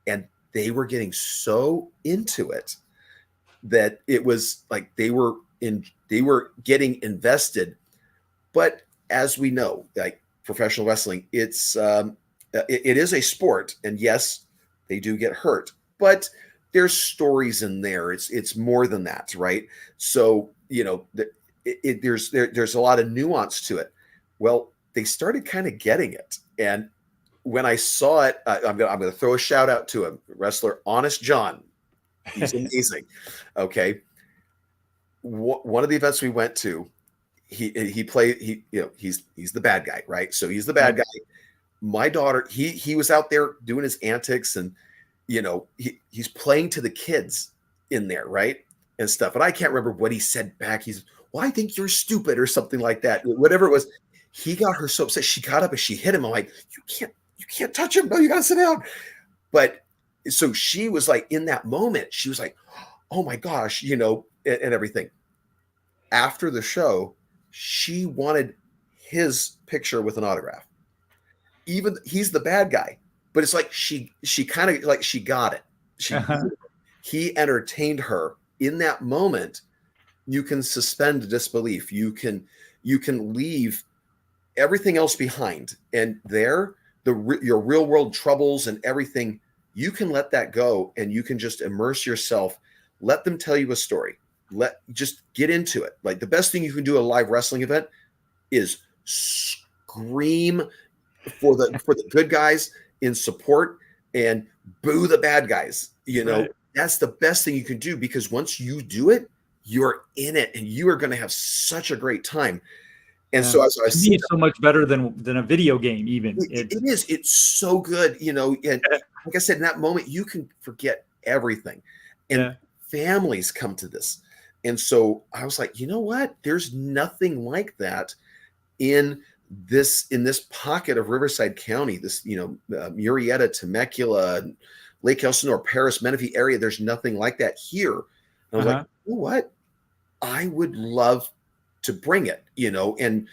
and they were getting so into it that it was like they were getting invested. But as we know, like professional wrestling, it is a sport, and yes, they do get hurt, but there's stories in there. It's more than that, right? So there's a lot of nuance to it. Well, they started kind of getting it, and when I saw it, I'm gonna throw a shout out to him, wrestler Honest John. He's amazing. Okay, one of the events we went to, he played he's the bad guy, right? So he's the bad Right. guy. My daughter, he was out there doing his antics, and he's playing to the kids in there, right? And stuff. And I can't remember what he said back. He's, well, I think you're stupid or something like that. Whatever it was, he got her so upset. She got up and she hit him. I'm like, you can't touch him. No, you gotta sit down. But so she was like, in that moment, she was like, oh my gosh, and everything. After the show, she wanted his picture with an autograph. Even he's the bad guy, but it's like she kind of like she got it. Uh-huh. He entertained her in that moment. You can suspend disbelief. You can leave everything else behind, and your real world troubles and everything, you can let that go, and you can just immerse yourself. Let them tell you a story. Just get into it. Like the best thing you can do at a live wrestling event is scream for the good guys in support and boo the bad guys. Right. That's the best thing you can do, because once you do it, you're in it, and you are going to have such a great time. And Yeah. so as I To me, see, it's so much better than a video game. Even it's so good, and like I said, in that moment, you can forget everything, and yeah. families come to this. And so I was like, you know what? There's nothing like that in this pocket of Riverside County, this Murrieta, Temecula, Lake Elsinore, Paris, Menifee area. There's nothing like that here. And I was like, Uh-huh. you know what? I would love to bring it, and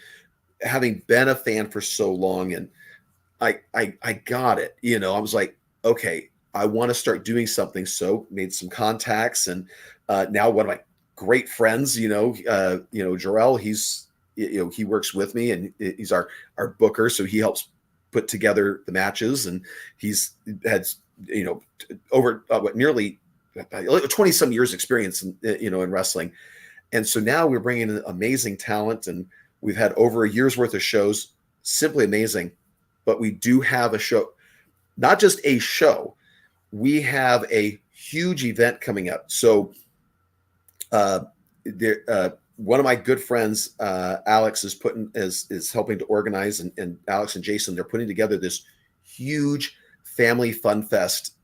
having been a fan for so long, and I got it. I was like, okay, I want to start doing something. So made some contacts, and now one of my great friends, Jarrell, he works with me, and he's our booker, so he helps put together the matches, and he's had over nearly 20 some years experience in wrestling. And so now we're bringing in amazing talent, and we've had over a year's worth of shows, simply amazing. But we do have a show, not just a show, we have a huge event coming up. So one of my good friends, Alex, is helping to organize, and Alex and Jason, they're putting together this huge family fun fest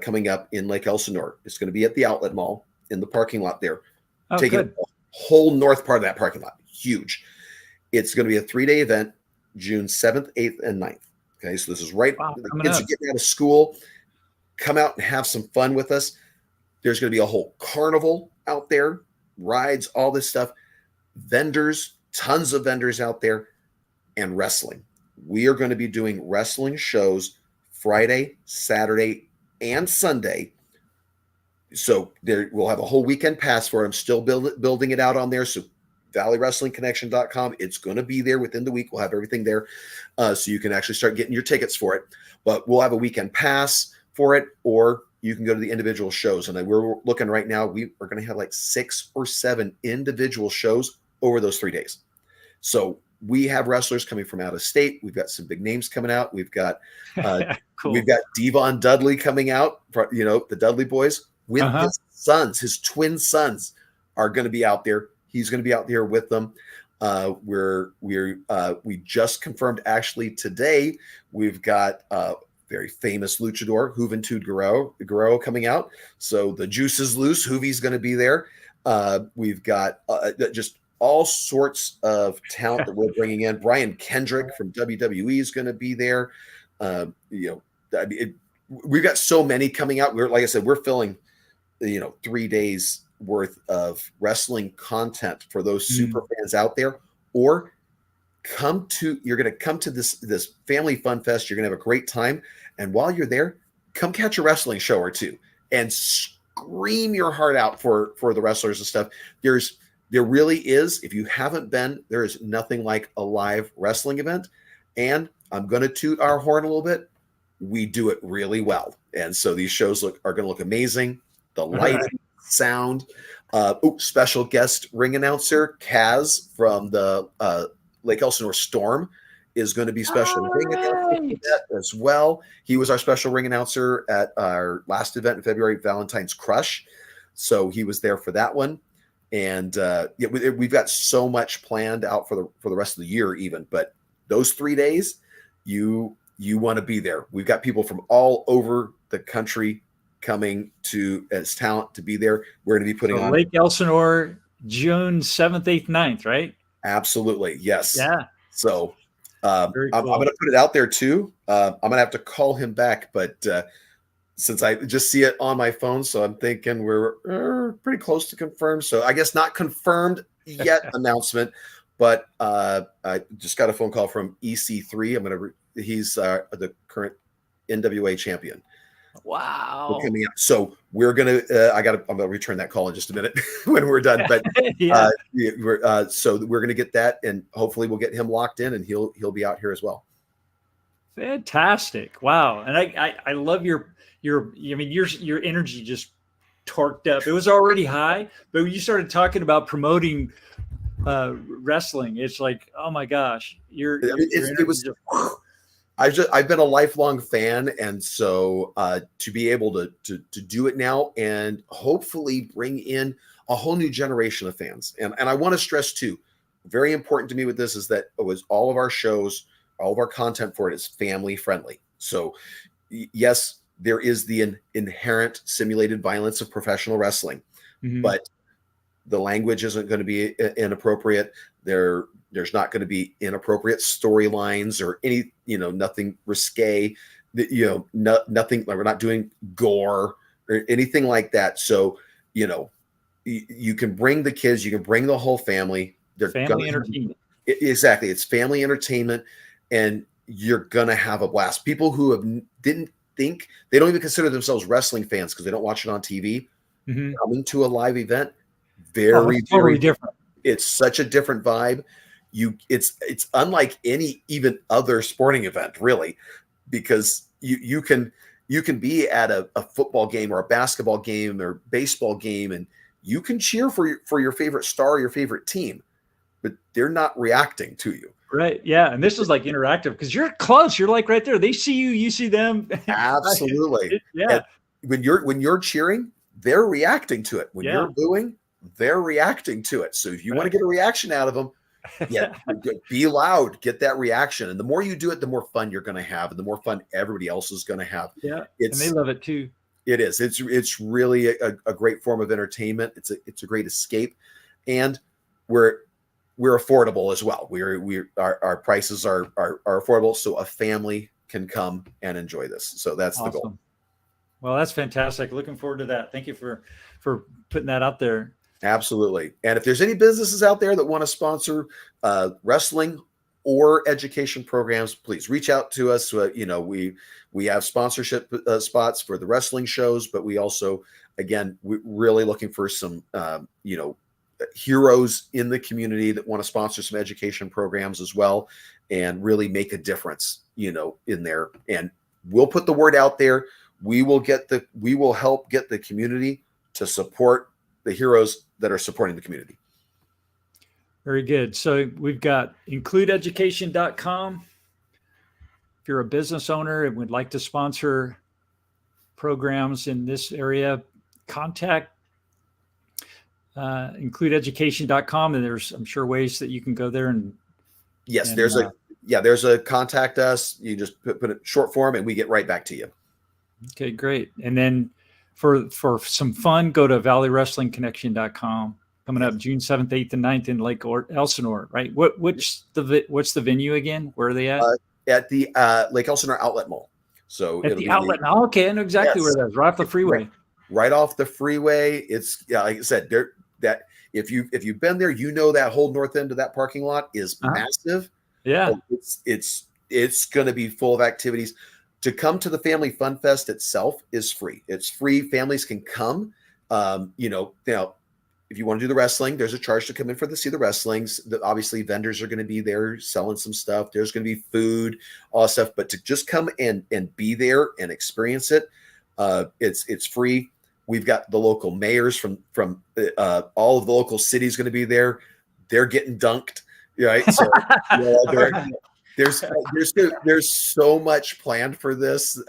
coming up in Lake Elsinore. It's going to be at the Outlet Mall in the parking lot there. Oh, Taking good. up the whole north part of that parking lot. Huge. It's going to be a 3-day event, June 7th, 8th, and 9th. Okay, so this is right. Wow, The coming kids up. are getting out of school. Come out and have some fun with us. There's going to be a whole carnival out there, rides, all this stuff, vendors, tons of vendors out there, and wrestling. We are going to be doing wrestling shows Friday, Saturday, and Sunday. So there, we'll have a whole weekend pass for it. I'm still building it out on there. So valley-wrestling-connection.com. It's going to be there within the week. We'll have everything there, so you can actually start getting your tickets for it. But we'll have a weekend pass for it, or you can go to the individual shows. And we're looking right now, we are going to have like 6 or 7 individual shows over those 3 days. So we have wrestlers coming from out of state. We've got some big names coming out. We've got Cool. we've got Devon Dudley coming out, the Dudley boys with his sons. His twin sons are going to be out there. He's going to be out there with them. We just confirmed actually today we've got very famous luchador Juventud Guerrero coming out. So the juice is loose. Juvi's going to be there. We've got just all sorts of talent that we're bringing in. Brian Kendrick from WWE is going to be there. We've got so many coming out. Like I said, we're filling 3 days worth of wrestling content for those super fans out there. Or you're going to come to this family fun fest. You're going to have a great time. And while you're there, come catch a wrestling show or two and scream your heart out for the wrestlers and stuff. There really is, if you haven't been, there is nothing like a live wrestling event. And I'm going to toot our horn a little bit. We do it really well. And so these shows are going to look amazing. The lighting, sound, special guest ring announcer, Kaz from the Lake Elsinore Storm is going to be special ring announcer as well. He was our special ring announcer at our last event in February, Valentine's Crush. So he was there for that one. And we've got so much planned out for the rest of the year even. But those 3 days, you want to be there. We've got people from all over the country coming as talent to be there. We're going to be putting on Lake Elsinore, June 7th, 8th, 9th, right? Absolutely. Yes. Yeah. So Cool. I'm going to put it out there too. I'm going to have to call him back, but since I just see it on my phone, so I'm thinking we're pretty close to confirmed. So I guess not confirmed yet announcement, but I just got a phone call from EC3. He's the current NWA champion. Wow. Coming up. So we're gonna. I'm gonna return that call in just a minute when we're done. But Yeah. So we're gonna get that, and hopefully we'll get him locked in, and he'll be out here as well. Fantastic. Wow. And I love your energy just torqued up. It was already high, but when you started talking about promoting wrestling, it's like, oh my gosh, I've been a lifelong fan, and so to be able to do it now and hopefully bring in a whole new generation of fans. And I want to stress too, very important to me with this is that all of our shows, all of our content for it is family friendly. So yes, there is the inherent simulated violence of professional wrestling, but the language isn't going to be inappropriate. There's not going to be inappropriate storylines or any, nothing risque, nothing. We're not doing gore or anything like that. So, you can bring the kids, you can bring the whole family. They're family entertainment. Exactly. It's family entertainment, and you're going to have a blast. People who they don't even consider themselves wrestling fans because they don't watch it on TV, coming to a live event, very different. It's such a different vibe. It's unlike any even other sporting event, really, because you can be at a football game or a basketball game or baseball game, and you can cheer for your favorite star or your favorite team, but they're not reacting to you. Right. Yeah. And this is like interactive because you're close. You're like right there. They see you, you see them. Absolutely. Yeah. And when you're cheering, they're reacting to it. When you're booing, they're reacting to it. So if you want to get a reaction out of them, Yeah, be loud, get that reaction. And the more you do it, the more fun you're going to have, and the more fun everybody else is going to have. Yeah. And they It's love it too. it is. It's really a great form of entertainment. It's a great escape, and we're affordable as well. Our prices are affordable, so a family can come and enjoy this. So that's the goal. Awesome. Well, that's fantastic. Looking forward to that. Thank you for putting that out there. Absolutely. And if there's any businesses out there that want to sponsor wrestling or education programs, please reach out to us. We have sponsorship spots for the wrestling shows, but we also, again, we're really looking for some, heroes in the community that want to sponsor some education programs as well, and really make a difference, in there. And we'll put the word out there. We will help get the community to support the heroes that are supporting the community. Very good. So we've got includeeducation.com. If you're a business owner and would like to sponsor programs in this area, contact includeeducation.com. And there's, I'm sure, ways that you can go there and there's a contact us. You just put a short form and we get right back to you. Okay, great. And then for some fun, go to valley-wrestling-connection.com. Coming up June 7th, 8th, and 9th in Lake Elsinore, right? What's the venue again? Where are they at? At the Lake Elsinore Outlet Mall. So at the outlet. Oh, okay, I know exactly where that is. Right off the freeway. Right off the freeway. It's like I said, that if you've been there, that whole north end of that parking lot is massive. Yeah, it's going to be full of activities. To come to the Family Fun Fest itself is free. It's free. Families can come. Now, if you want to do the wrestling, there's a charge to come in see the wrestlings. Obviously, vendors are going to be there selling some stuff. There's going to be food, all that stuff. But to just come and be there and experience it, it's free. We've got the local mayors from all of the local cities going to be there. They're getting dunked, right? So there's so much planned for this.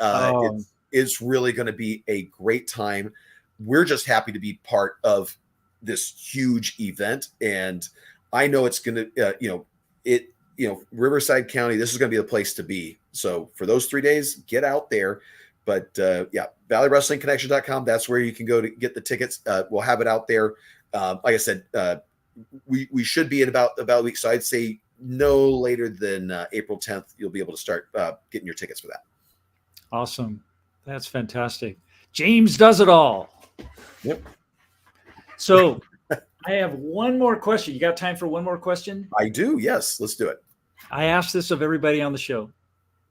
It's really going to be a great time. We're just happy to be part of this huge event, and I know it's going to, Riverside County, this is going to be the place to be. So for those 3 days, get out there. But valley-wrestling-connection.com, that's where you can go to get the tickets. We'll have it out there. Like I said, we should be in about a week. So I'd say no later than April 10th, you'll be able to start getting your tickets for that. Awesome. That's fantastic. James does it all. Yep. So I have one more question. You got time for one more question? I do. Yes. Let's do it. I ask this of everybody on the show.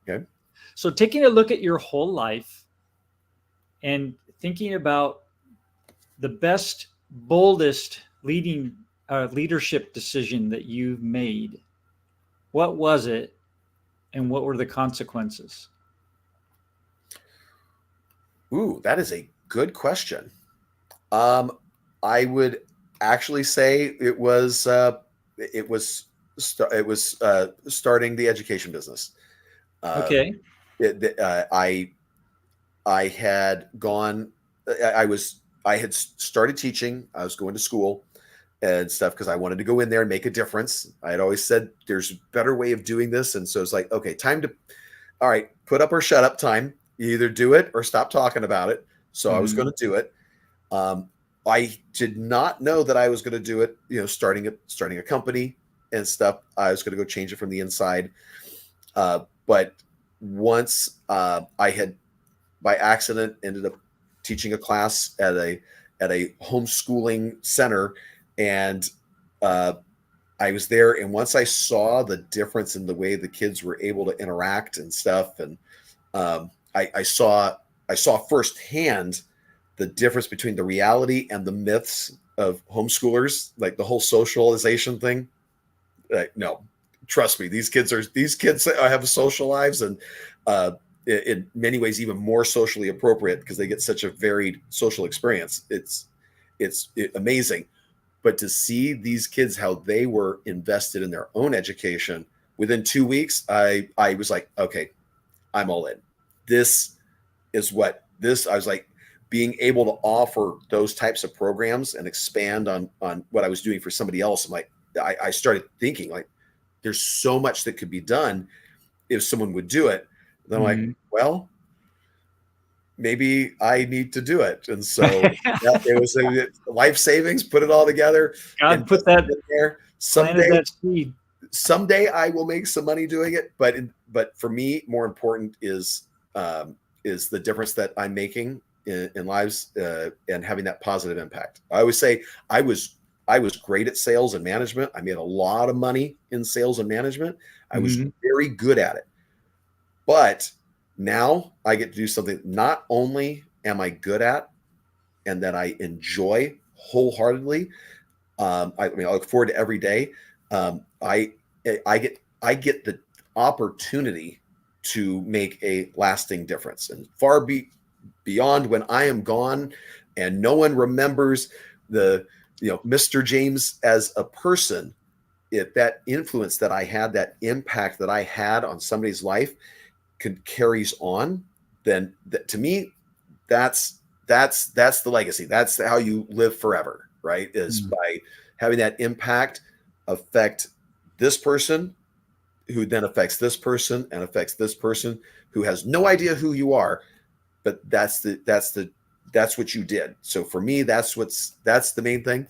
Okay. So taking a look at your whole life and thinking about the best, boldest leadership decision that you've made, what was it and what were the consequences? Ooh, that is a good question. I would actually say it was starting the education business. Okay. I had gone. I had started teaching. I was going to school and stuff because I wanted to go in there and make a difference. I had always said there's a better way of doing this, and so it's like, okay, all right, put up or shut up time. You either do it or stop talking about it. So I was going to do it. I did not know that I was going to do it, starting a company and stuff. I was going to go change it from the inside. But once I had, by accident, ended up teaching a class at a homeschooling center, and I was there. And once I saw the difference in the way the kids were able to interact and stuff, and I saw firsthand the difference between the reality and the myths of homeschoolers, like the whole socialization thing. No, trust me, these kids have social lives, and in many ways even more socially appropriate because they get such a varied social experience. It's amazing. But to see these kids, how they were invested in their own education within 2 weeks, I was like, okay, I'm all in. I was like, being able to offer those types of programs and expand on what I was doing for somebody else. I'm like, I started thinking like, there's so much that could be done if someone would do it. Then I'm like, well, maybe I need to do it. And so it was a life savings, put it all together. God put that there. planted that seed. Someday I will make some money doing it. But for me, more important is the difference that I'm making in lives and having that positive impact. I always say I was great at sales and management. I made a lot of money in sales and management. I was very good at it. But now I get to do something not only am I good at and that I enjoy wholeheartedly. I look forward to every day. I get the opportunity to make a lasting difference, and far beyond when I am gone and no one remembers Mr. James as a person. If that influence that I had, that impact that I had on somebody's life carries on, then to me, that's the legacy. That's how you live forever, right? Is by having that impact affect this person, who then affects this person and affects this person who has no idea who you are, but that's what you did. So for me, that's the main thing.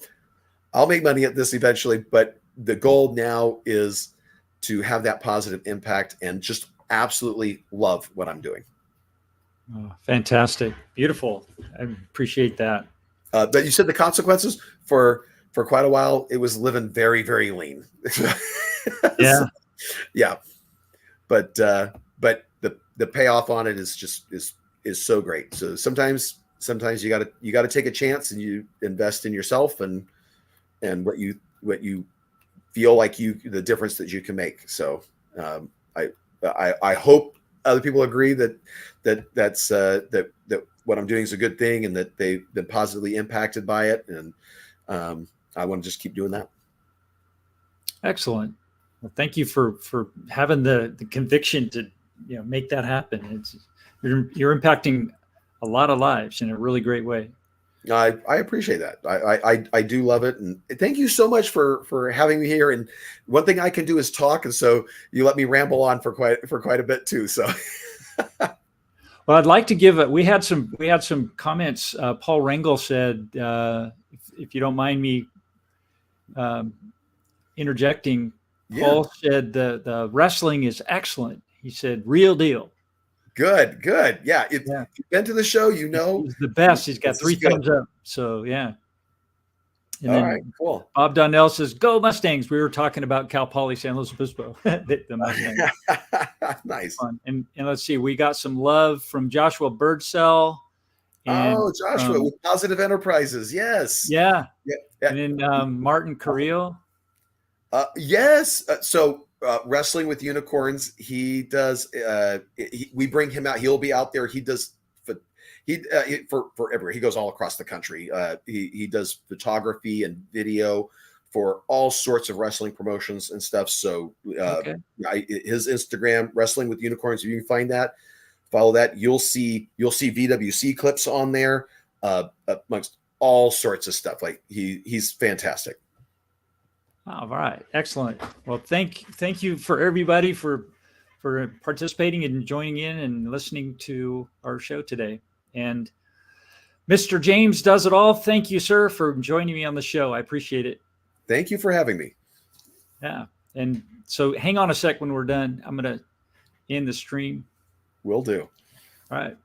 I'll make money at this eventually, but the goal now is to have that positive impact and just absolutely love what I'm doing. Oh, fantastic. Beautiful. I appreciate that. But you said the consequences for quite a while, it was living very, very lean. Yeah. Yeah. But the payoff on it is so great. So sometimes you gotta take a chance and you invest in yourself and what you feel like the difference that you can make. So I hope other people agree that what I'm doing is a good thing and that they've been positively impacted by it. And I want to just keep doing that. Excellent. Well, thank you for having the conviction to make that happen. You're impacting a lot of lives in a really great way. I appreciate that. I do love it, and thank you so much for having me here. And one thing I can do is talk, and so you let me ramble on for quite a bit too. So, well, I'd like to give we had some comments. Paul Rengel said, if you don't mind me interjecting, Paul said the wrestling is excellent. He said, real deal. Good. Yeah. If you've been to the show, he's the best. He's got 3 thumbs up. So yeah. And all right, cool. Bob Donnell says, "Go Mustangs." We were talking about Cal Poly San Luis Obispo. The Mustangs. Nice. Fun. And let's see, we got some love from Joshua Birdsell. Joshua with Positive Enterprises. Yes. Yeah. And then Martin Carrillo. Yes. So Wrestling with Unicorns, he does. We bring him out. He'll be out there. He does. For everywhere. He goes all across the country. He does photography and video for all sorts of wrestling promotions and stuff. So his Instagram, Wrestling with Unicorns, if you can find that, follow that. You'll see VWC clips on there, amongst all sorts of stuff. Like he's fantastic. All right. Excellent. Well, thank you for everybody for participating and joining in and listening to our show today. And Mr. James does it all. Thank you, sir, for joining me on the show. I appreciate it. Thank you for having me. Yeah. And so hang on a sec when we're done. I'm going to end the stream. Will do. All right.